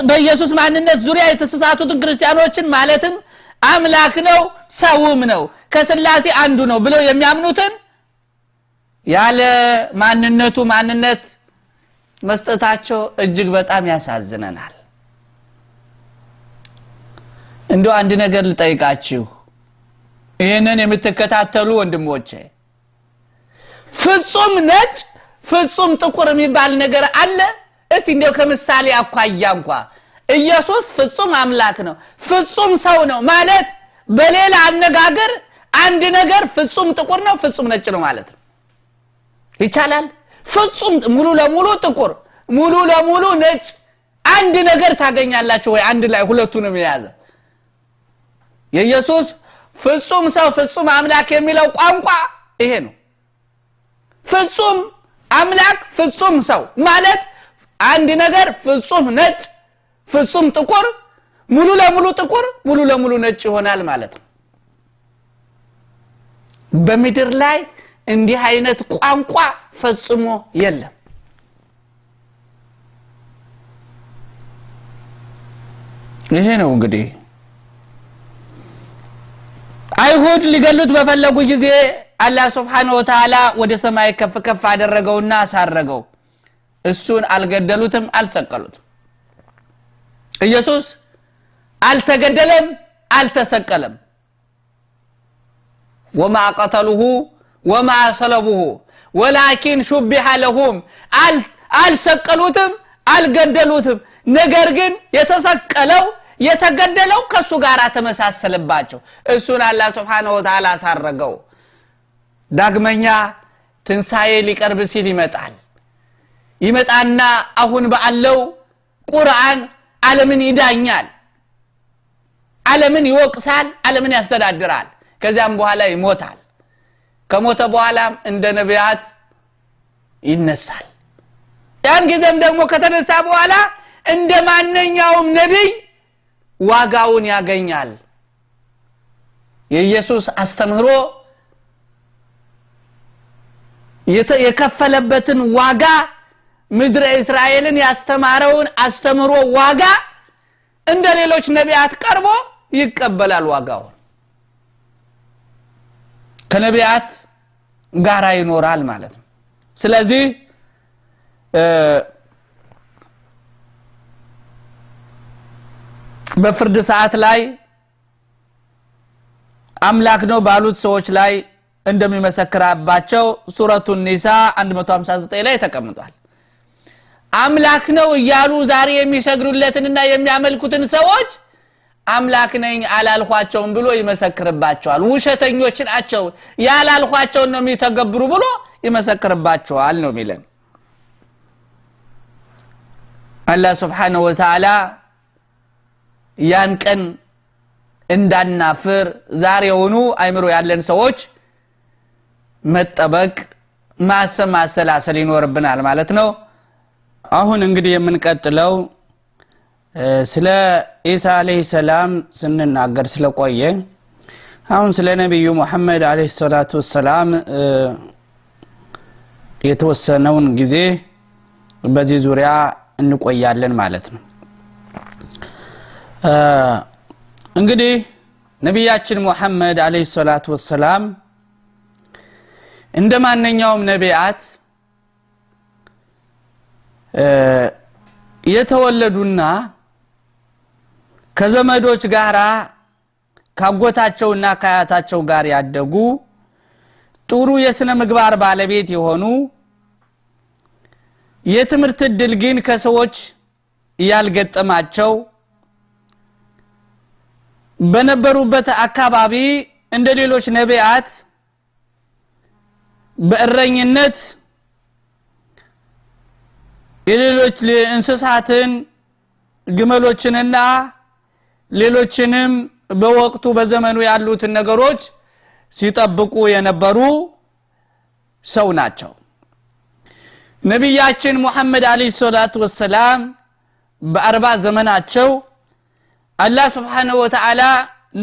በኢየሱስ ማንነት ዙሪያ የተሳሳቱትን ክርስቲያኖችን ማለትም አምላክ ነው ሰውም ነው ከስላሴ አንዱ ነው ብለው የሚያምኑትን ያለ ማንነት መስጠታቸው እጅግ በጣም ያሳዝነናል እንደው አንድ ነገር ልጠይቃችሁ ይሄንን የምትከታተሉ ወንድሞቼ ፍጹም ነጭ ፍጹም ጥቁር የሚባል ነገር አለ እስቲ እንደው ከምሳሌ አኳያ እንኳን ኢየሱስ ፍጹም አምላክ ነው ፍጹም ሰው ነው ማለት በሌላ አነጋገር አንድ ነገር ፍጹም ጥቁር ነው ፍጹም ነጭ ነው ማለት ነው ይቻላል ፍጹም ሙሉ ለሙሉ ጥቁር ሙሉ ለሙሉ ነጭ አንድ ነገር ታገኛላችሁ ወይ አንድ ላይ ሁለቱንም የያዘ የኢየሱስ ፍጹም ሰው ፍጹም አምላክ የሚለው ቋንቋ ይሄ ነው ፍጹም አምላክ ፍጹም ሰው ማለት አንድ ነገር ፍጹም ነጭ ፍጹም ጥቁር ሙሉ ለሙሉ ጥቁር ሙሉ ለሙሉ ነጭ ይሆናል ማለት ነው በመድር ላይ እንዲህ አይነት ቋንቋ ፈጽሞ የለም ይሄ ነው እንግዲህ አይሁድ ሊገሉት በፈለጉ ጊዜ አላህ Subhanahu Wa Ta'ala ወደ ሰማይ ከፍ አደረገውና አሳረገው እሱን አልገደሉትም አልሰቀሉትም ኢየሱስ አልተገደለም አልተሰቀለም وما قتلوه وما صلبوه ولكن شبه لهم አልሰቀሉትም አልገደሉትም ነገር ግን የተሰቀለው የተገደለው ከሱ ጋር ተመሳሰለባቸው እሱን አላህ Subhanahu Wa Ta'ala አሳረገው ዳግመኛ ትንሳኤ ሊቀርብ ሲል ይመጣና አሁን ባለው ቁርአን ዓለምን ይዳኛል ዓለምን ይወቅሳል ዓለምን ያስተዳድራል ከዚያም በኋላ ይሞታል ከሞተ በኋላም እንደ ነቢያት ይነሳል ያን ጊዜም ደግሞ ከተነሳ በኋላ እንደማንኛውም ነብይ ዋጋውን ያገኛል የኢየሱስ አስተምህሮ የከፈለበትን ዋጋ ምድረ እስራኤልን ያስተማረውን አስተምህሮ ዋጋ እንደሌሎች ነቢያት ቀርቦ ይቀበላል ዋጋውን ከነቢያት ጋራ ይኖራል ማለት ነው ስለዚህ በፍርድ ሰዓት ላይ አምላክ ነው ባሉት ሰዎች ላይ እንደሚመሰክራባቸው ሱረቱ ኒሳ 159 ላይ ተቀምጧል አምላክ ነው እያሉ ዛሬ የሚሰግዱለትንና የሚያመልኩትን ሰዎች አምላክ ነኝ አላልኳቸውም ብሎ ይመሰክርባቸዋል ውሸተኞች ናቸው ያላልኳቸው ነው የሚተገብሩ ብሎ ይመሰክርባቸዋል ነው የሚለን አላህ Subhanahu Wa Ta'ala ያን ቀን እንዳናፍር ዛሬውኑ አይምሮ ያለን ሰዎች መጠበቅ ማሰላሰል ይኖርብናል ማለት ነው አሁን እንግዲህ የምንቀጥለው ስለ ኢሳ አለይሂ ሰላም ስንናገር ስለቆየ አሁን ስለ ነብዩ መሐመድ አለይሂ ሰላቱ ወሰላም የተወሰነውን ጊዜ በዚህ ዙሪያ እንቆያለን ማለት ነው እንግዲህ ነብያችን መሐመድ አለይሂ ሰላቱ ወሰላም እንደማንኛውም ነቢያት የተወለዱና ከዘመዶች ጋራ ካጎታቸውና ካያታቸው ጋር ያደጉ ጥሩ የሥነ ምግባር ባለቤት የሆኑ የትምርት ድል ግን ከሰዎች ያልገጠማቸው በነበሩበት አካባቢ እንደሌሎች ነቢያት በእረኝነት የሌሎች እንስሳትን ግመሎችንና ሌሎችንም በወቅቱ በዘመኑ ያሉትን ነገሮች ሲጠብቁ የነበሩ ሰው ናቸው ነብያችን መሐመድ አለይሂ ሰላቱ ወሰላም በ40 ዘመናቸው አላህ Subhanahu Wa Ta'ala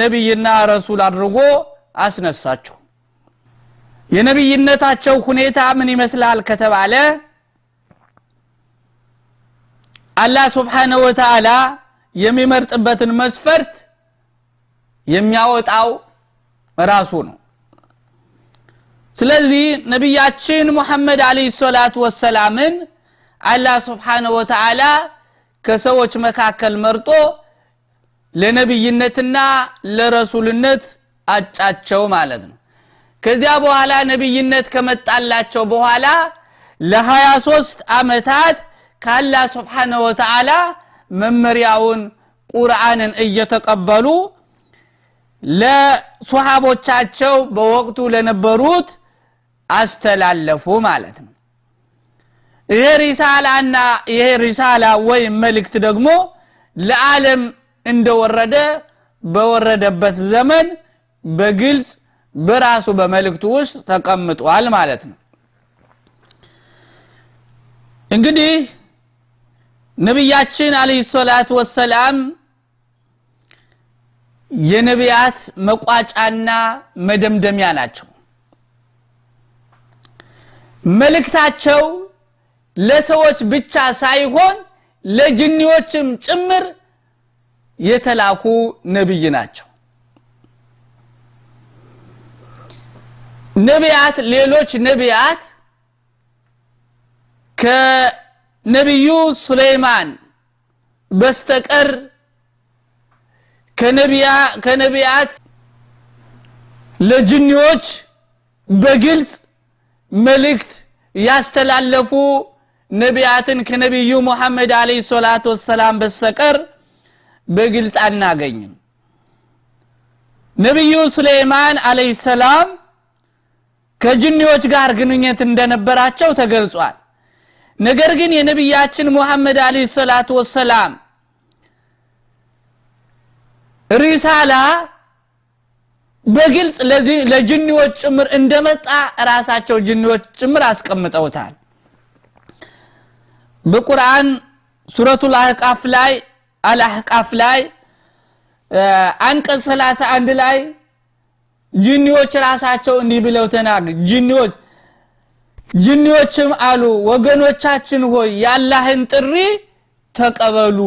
ነብይና ረሱል አድርጎ አስነሳቸው የነብይነታቸው ሁኔታ ምን ይመስላል ከተባለ አላህ Subhanahu Wa Ta'ala የሚመርጥበትን መስፈርት የሚያወጣው ራሱ ነው ስለዚህ ነብያችን መሐመድ አለይሂ ሰላቱ ወሰላምን አላህ Subhanahu Wa Ta'ala ከሰዎች መካከል መርጦ ለነብይነትና ለረሱልነት አጫቸው ማለት ነው ከዚያ በኋላ ነብይነት ከመጣላቸው በኋላ ለ23 አመታት ከአላህ Subhanahu Wa Ta'ala መመሪያውን ቁርአንን እየተቀበሉ ለሱሐቦቻቸው በወቅቱ ለነበሩት አስተላለፉ ማለት ነው ይሄ ሪሳላና ይሄ ሪሳላ ወይ መልእክት ደግሞ ለዓለም እንደወረደ በወረደበት ዘመን በግልጽ በራሱ በመልእክቱ ውስጥ ተቀምጧል ማለት ነው እንግዲህ ነብያችን አለይሂ ሰላቱ ወሰላም የነቢያት መቋጫና መደምደሚያ ናቸው መልእክታቸው ለሰዎች ብቻ ሳይሆን ለጅኒዎችም ጭምር የተላኩ ነብይ ናቸው ነቢያት ሌሎች ነቢያት ከነብዩ ሱለይማን በስተቀር ከነቢያት ለጅኒዎች በግልጽ መልእክት ያስተላለፉ ነቢያትን ከነብዩ መሐመድ አለይሂ ሰላቱ ወሰለም በስተቀር በግልጽ አናገኝም። ነብዩ ሱለይማን አለይሂ ሰላም ከጅኒዎች ጋር ግንኙነት እንደነበራቸው ተገልጿል። ነገር ግን የነብያችን መሐመድ አለይሂ ሰላቱ ወሰለም ሪሳላ በግልጽ ለጅኒዎች ጭምር እንደመጣ ራሳቸው ጅኒዎች ጭምር አስቀምጠውታል። በቁርአን ሱረቱል አህቃፍ ላይ አንቀጽ 31 ላይ ጅኒዎች ራሳቸው እንዲህ ብለው ጅኒዎችም አሉ ወገኖቻችን ሆይ ያላህን ጥሪ ተቀበሉ።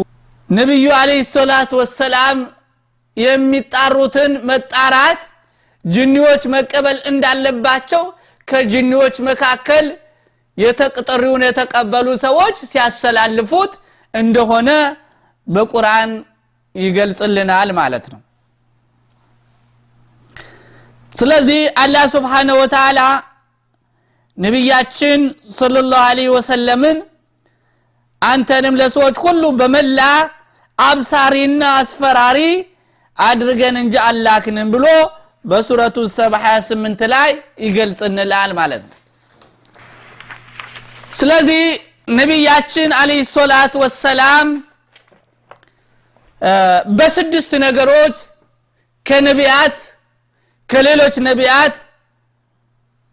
ነብዩ አለይሂ ሰላቱ ወሰለም የሚጣሩትን መጣራት ጅኒዎች መቀበል እንዳለባቸው ከጅኒዎች መካከል የተቀጠሩን የተቀበሉ ሰዎች ሲያስተላልፉት እንደሆነ በቁርአን ይገልጽልናል ማለት ነው። ስለዚህ አላህ Subhanahu Wa Ta'ala ነብያችን ሰለላሁ ዐለይሂ ወሰለምን አንተንም ለሰዎች ሁሉ በመላ አብሳሪና አስፈራሪ አድርገን እንጂ አላክንም ብሎ በሱረቱ 728 ላይ ይገልጽልናል ማለት ነው። ስለዚህ ነብያችን አለይሂ ሰላቱ ወሰለም በስድስት ነገሮች ከነቢያት ከሌሎች ነቢያት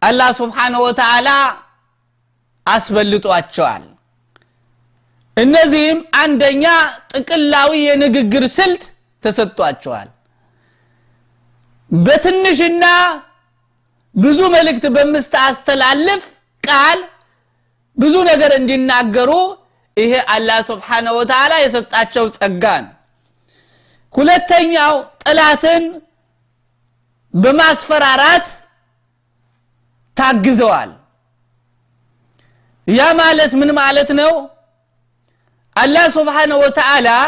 አላህ Subhanahu Wa Ta'ala አስበልጧቸዋል። እነዚህም አንደኛ ጥቅላዊ የንግግር ስልት ተሰጥቷቸዋል። በትንሽና ብዙ መልእክት በመስታስተላልፍ ቃል ብዙ ነገር እንዲናገሩ ይሄ አላህ Subhanahu Wa Ta'ala የሰጣቸው ጸጋ ነው። ሁለተኛው ጠላትን በማስፈራራት ታግዘዋል። ያ ማለት ምን ማለት ነው? አላህ Subhanahu Wa Ta'ala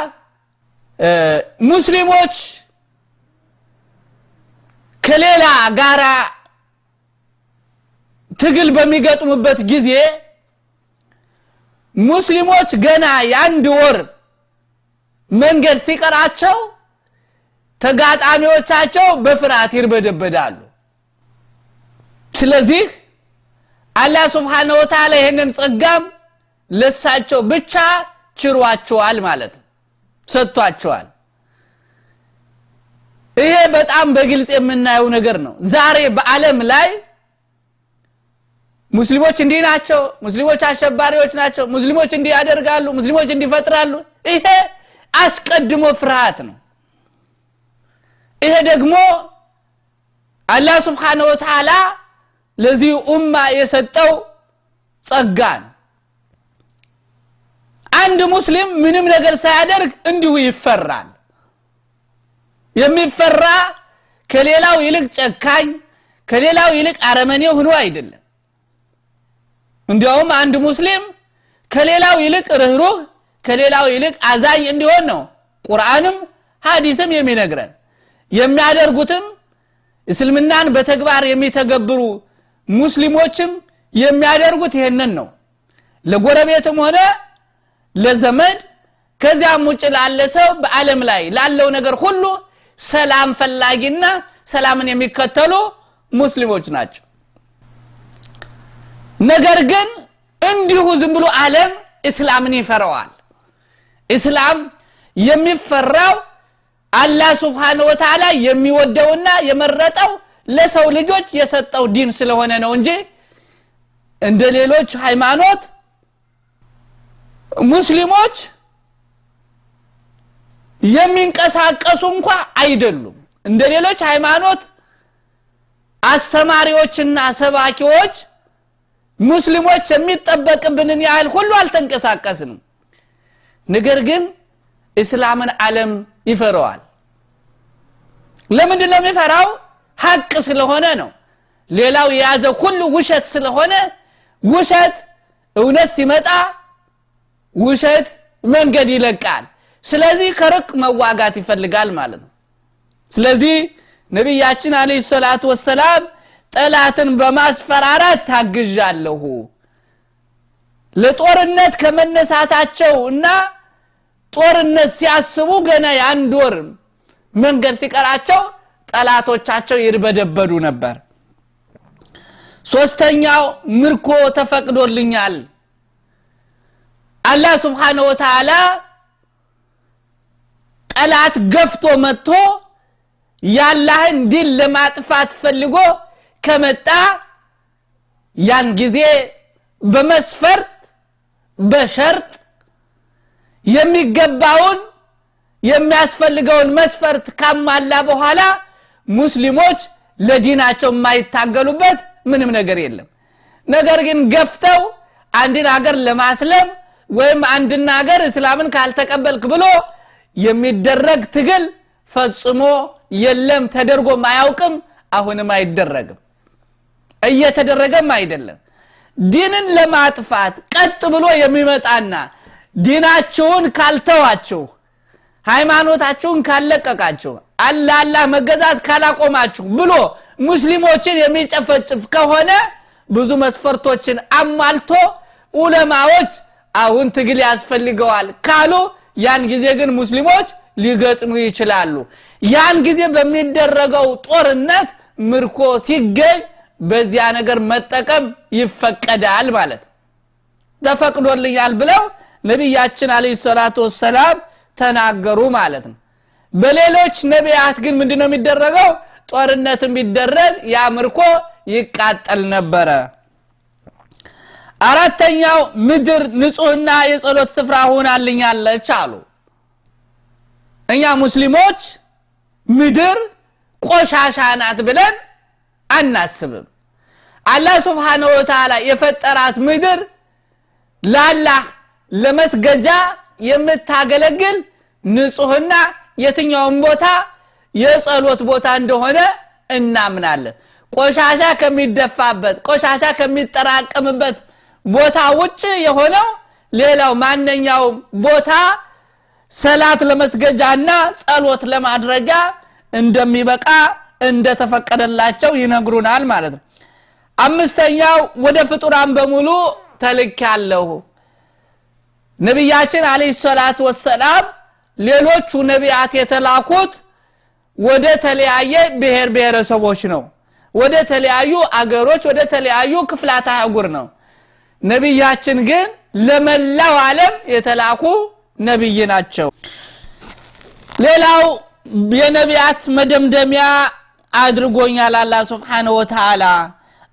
ሙስሊሞች ከሌላ ጋራ ትግል በሚገጥሙበት ጊዜ ሙስሊሞች ገና የአንድ ወር መንገድ ሲቀራቸው ተጋጣሚዎቻቸው በፍርሃት ይርበደበዳሉ። ስለዚህ አላህ Subhanahu Wa Ta'ala ይሄንን ጸጋም ለሳቸው ብቻ ችሯቸዋል ማለት ሰጥቷቸዋል። ይሄ በጣም በግልጽ የምናየው ነገር ነው። ዛሬ በአለም ላይ ሙስሊሞች እንዲህ ናቸው፣ ሙስሊሞች አሸባሪዎች ናቸው፣ ሙስሊሞች እንዲህ ያደርጋሉ፣ ሙስሊሞች እንዲፈጥራሉ፣ ይሄ አስቀድሞ ፍርሃት ነው። ይሄ ደግሞ አላህ Subhanahu Wa Ta'ala ለዚህ ኡማ የሰጠው ጸጋ ነው። አንድ ሙስሊም ምንም ነገር ሳያደርግ እንዲሁ ይፈራል። የሚፈራ ከሌላው ይልቅ ጨካኝ ከሌላው ይልቅ አረመኔ ሆኖ አይደለም። እንዲያውም አንድ ሙስሊም ከሌላው ይልቅ ርህሩህ ከሌላው ይልቅ አዛኝ እንዲሆን ነው ቁርአንም ሐዲስም የሚነግረን። የሚያደርጉትም እስልምናን በተግባር የሚተገብሩ ሙስሊሞችም የሚያደርጉት ይሄንን ነው። ለጎረቤትም ሆነ ለዘመድ ከዚያም ውጭ ላለ ሰው በአለም ላይ ላለው ነገር ሁሉ ሰላም ፈላጊና ሰላምን የሚከተሉ ሙስሊሞች ናቸው። ነገር ግን እንዲሁ ዝም ብሎ ዓለም እስላምን ይፈራዋል። እስላም የሚፈራው አላህ Subhanahu Wa Ta'ala የሚወደውና የመረጠው ለሰው ልጆች የሰጠው ዲን ስለሆነ ነው እንጂ እንደሌሎች ሃይማኖት ሙስሊሞች የሚንቀሳቀሱ እንኳን አይደሉም። እንደሌሎች ሃይማኖት አስተማሪዎችና ሰባኪዎች ሙስሊሞች የሚጠበቅብንን ያህል ሁሉ አልተንቀሳቀስንም። ነገር ግን እስላምን ዓለም ይፈራዋል። ለምንድን ነው የሚፈራው? ሐቅ ስለሆነ ነው። ሌላው የያዘው ሁሉ ውሸት ስለሆነ ውሸት እውነት ሲመጣ ውሸት መንገድ ይለቃል። ስለዚህ ከርቅ መዋጋት ይፈልጋል ማለት ነው። ስለዚህ ነብያችን አለይሂ ሰላቱ ወሰለም ጠላትን በማስፈራራት ታግዣለሁ ለጦርነት ከመነሳታቸውና ጦርነት ሲያስቡ ገና ያንድ ወር መንገድ ሲቀራቸው ጠላቶቻቸው ይርበደበዱ ነበር ሶስተኛው ምርኮ ተፈቅዶልኛል አላህ Subhanahu Wa Ta'ala ጠላት ገፍቶ መጥቶ ያላህን ዲል ለማጥፋት ፈልጎ ከመጣ ያን ጊዜ በመስፈርት በሸርጥ የሚገባውን የሚያስፈልገውን መስፈርት ካሟላ በኋላ ሙስሊሞች ለዲናቸው የማይታገሉበት ምንም ነገር የለም ነገር ግን ገፍተው አንድን ሀገር ለማስለም ወይም አንድን ሀገር እስላምን ካልተቀበልክ ብሎ የሚደረግ ትግል ፈጽሞ የለም ተደርጎ ማያውቅም አሁንም አይደረግም እየተደረገም አይደለም ዲንን ለማጥፋት ቀጥ ብሎ የሚመጣና ዲናቸውን ካልተዋችሁ ሃይማኖታችሁን ካለቀቃችሁ አላህ መገዛት ካላቆማችሁ ብሎ ሙስሊሞችን የሚጨፈጭፍ ከሆነ ብዙ መስፈርቶችን አሟልቶ ዑለማዎች አሁን ትግል ያስፈልገዋል ካሉ ያን ጊዜ ግን ሙስሊሞች ሊገጥሙ ይችላሉ ያን ጊዜ በሚደረገው ጦርነት ምርኮ ሲገኝ በዚያ ነገር መጠቀም ይፈቀዳል ማለት ተፈቅዶልኛል ብለው ነብያችን አለይሂ ሰላቱ ወሰለም ተናገሩ ማለት ነው በሌሎች ነቢያት ግን ምንድነው የሚደረገው ጦርነት ቢደረግ ያ ምርኮ ይቃጠል ነበር አራተኛው ምድር ንጹህና የጸሎት ስፍራ ሆናልኛለች አሉ እኛ ሙስሊሞች ምድር ቆሻሻ ናት ብለን አናስብም አላህ Subhanahu Wa Ta'ala የፈጠራት ምድር ለአላህ ለመስገጃ የምታገለግል ንጹህና የትኛውም ቦታ የጸሎት ቦታ እንደሆነ እናምናለን ቆሻሻ ከሚደፋበት ቆሻሻ ከሚጠራቀምበት ቦታ ውጭ የሆነው ሌላው ማንኛው ቦታ ሰላት ለመስገጃና ጸሎት ለማድረጋ እንደሚበቃ እንደተፈቀደላቸው ይነግሩናል ማለት ነው አምስተኛው ወደ ፍጡራን በሙሉ ተልካለሁ ነብያችን አለይሂ ሰላቱ ወሰለም ሌሎቹ ነቢያት የተላኩት ወደ ተለያየ ብሔር ብሔረሰቦች ነው ወደ ተለያዩ አገሮች ወደ ተለያዩ ክፍላተ አህጉር ነው ነብያችን ግን ለመላው ዓለም የተላኩ ነብይ ናቸው ሌላው የነቢያት መደምደሚያ አድርጎኛል አላህ Subhanahu Wa Ta'ala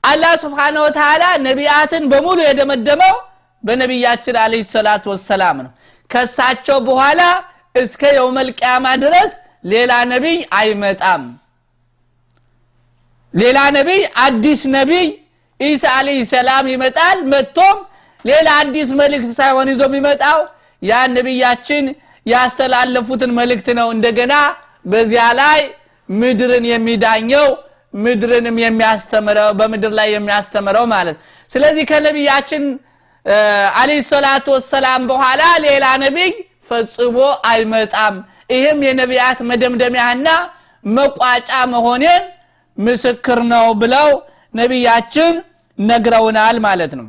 አላህ Subhanahu Wa Ta'ala ነቢያትን በሙሉ የደመደመው በነብያችን አለይሂ ሰላቱ ወሰለም ነው ከሳቸው በኋላ እስከ የውመል ቂያማ ድረስ ሌላ ነብይ አይመጣም ሌላ ነብይ አዲስ ነብይ ኢሳ አለይሂ ሰላም ይመጣል መጥቶም ሌላ አዲስ መልእክት ሳይሆን ይዞ የሚመጣው ያ ነብያችን ያስተላለፉትን መልእክት ነው እንደገና በዚያ ላይ ምድርን የሚዳኘው ምድርንም የሚያስተምረው በምድር ላይ የሚያስተምረው ማለት ስለዚህ ከነብያችን አለይሂ ሰላቱ ወሰለም በኋላ ሌላ ነብይ ፈጽሞ አይመጣም ይሄም የነቢያት መደምደሚያና መቋጫ መሆኑን ምስክር ነው ብለው ነብያችን ነግረውናል ማለት ነው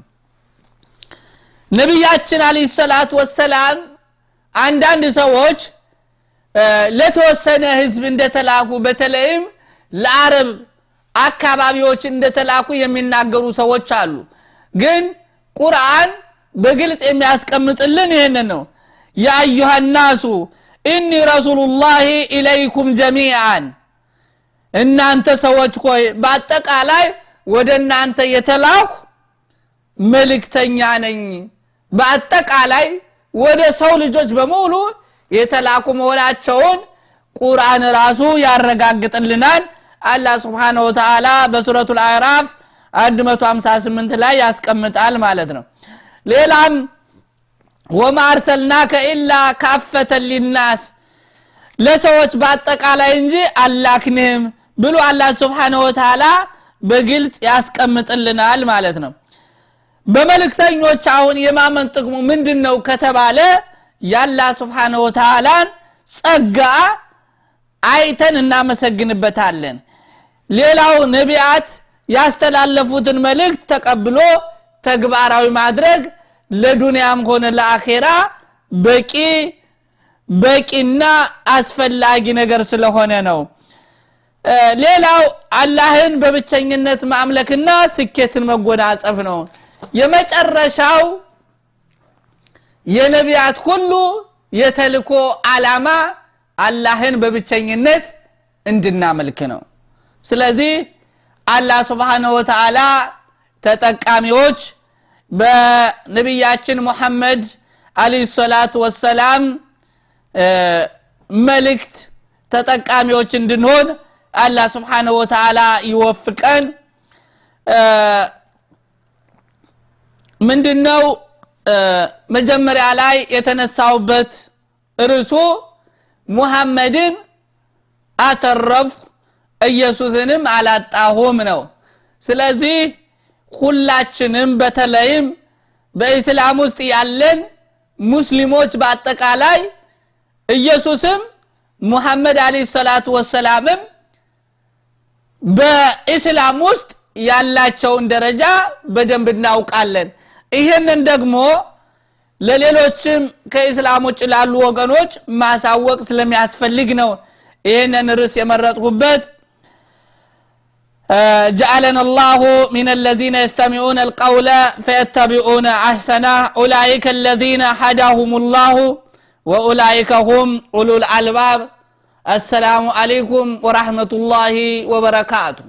ነብያችን አለይሂ ሰላቱ ወሰለም አንዳንድ ሰዎች ለተወሰነ ህዝብ እንደተላኩ በተለይም ለአረብ አካባቢዎች እንደተላኩ የሚናገሩ ሰዎች አሉ ግን ቁርአን በግልጽ የሚያስቀምጥልን ይሄንን ነው ያ አዩሃ الناس ኢኒ ረሱሉላሂ ኢለይኩም ጀሚዓን እናንተ ሰዎች ሆይ በአጠቃላይ ወደናንተ የተላኩ መልእክተኛ ነኝ በአጠቃላይ ወደ ሰው ልጆች በሙሉ የተላኩ መሆናቸውን ቁርአን ራሱ ያረጋግጥልናል አላህ Subhanahu Wa Ta'ala በሱረቱል አዕራፍ 158 ላይ ያስቀምጣል ማለት ነው ሌላም ወማ አርሰልናከ ኢላ ካፈተን ሊናስ ለሰዎች በአጠቃላይ እንጂ አላክንም ብሎ አላህ Subhanahu Wa Ta'ala በግልጽ ያስቀምጥልናል ማለት ነው በመልእክተኞች አሁን የማመን ጥቅሙ ምንድነው ከተባለ ያላ Subhanahu Wa Ta'ala ጸጋ አይተን እናመሰግንበታለን ሌላው ነቢያት ያስተላለፉትን መልእክት ተቀብሎ ተግባራዊ ማድረግ ለዱንያም ሆነ ለአኺራ በቂና አስፈላጊ ነገር ስለሆነ ነው ሌላው አላህን በብቸኝነት ማምለክና ስኬትን መጎናጸፍ ነው የመጨረሻው የነቢያት ሁሉ የተልኮ ዓላማ አላህን በብቸኝነት እንድናመልክ ነው ስለዚህ አላህ Subhanahu Wa Ta'ala ተጠቃሚዎች በነብያችን መሐመድ አለይሂ ሰላቱ ወሰለም መልእክት ተጠቃሚዎች እንድንሆን አላህ Subhanahu Wa Ta'ala ይወፍቀን ምንድነው መጀመሪያ ላይ የተነሳውበት ርዕሱ ሙሐመድን አተረፍ ኢየሱስንም አላጣሁም ነው ስለዚህ ሁላችንም በተለይም በእስላም ውስጥ ያለን ሙስሊሞች በአጠቃላይ ኢየሱስም ሙሐመድ አለይሂ ሰላቱ ወሰላምም በእስላም ውስጥ ያላቸውን ደረጃ በደንብ እናውቃለን ይሄንን ደግሞ ለሌሎችም ከእስላም ውጭ ላሉ ወገኖች ማሳወቅ ስለሚያስፈልግ ነው ይሄንን ርዕስ የመረጥኩበት جعلنا الله من الذين يستمعون القول فيتبعون احسنه اولئك الذين هداهم الله واولئك هم اولو الالباب السلام عليكم ورحمه الله وبركاته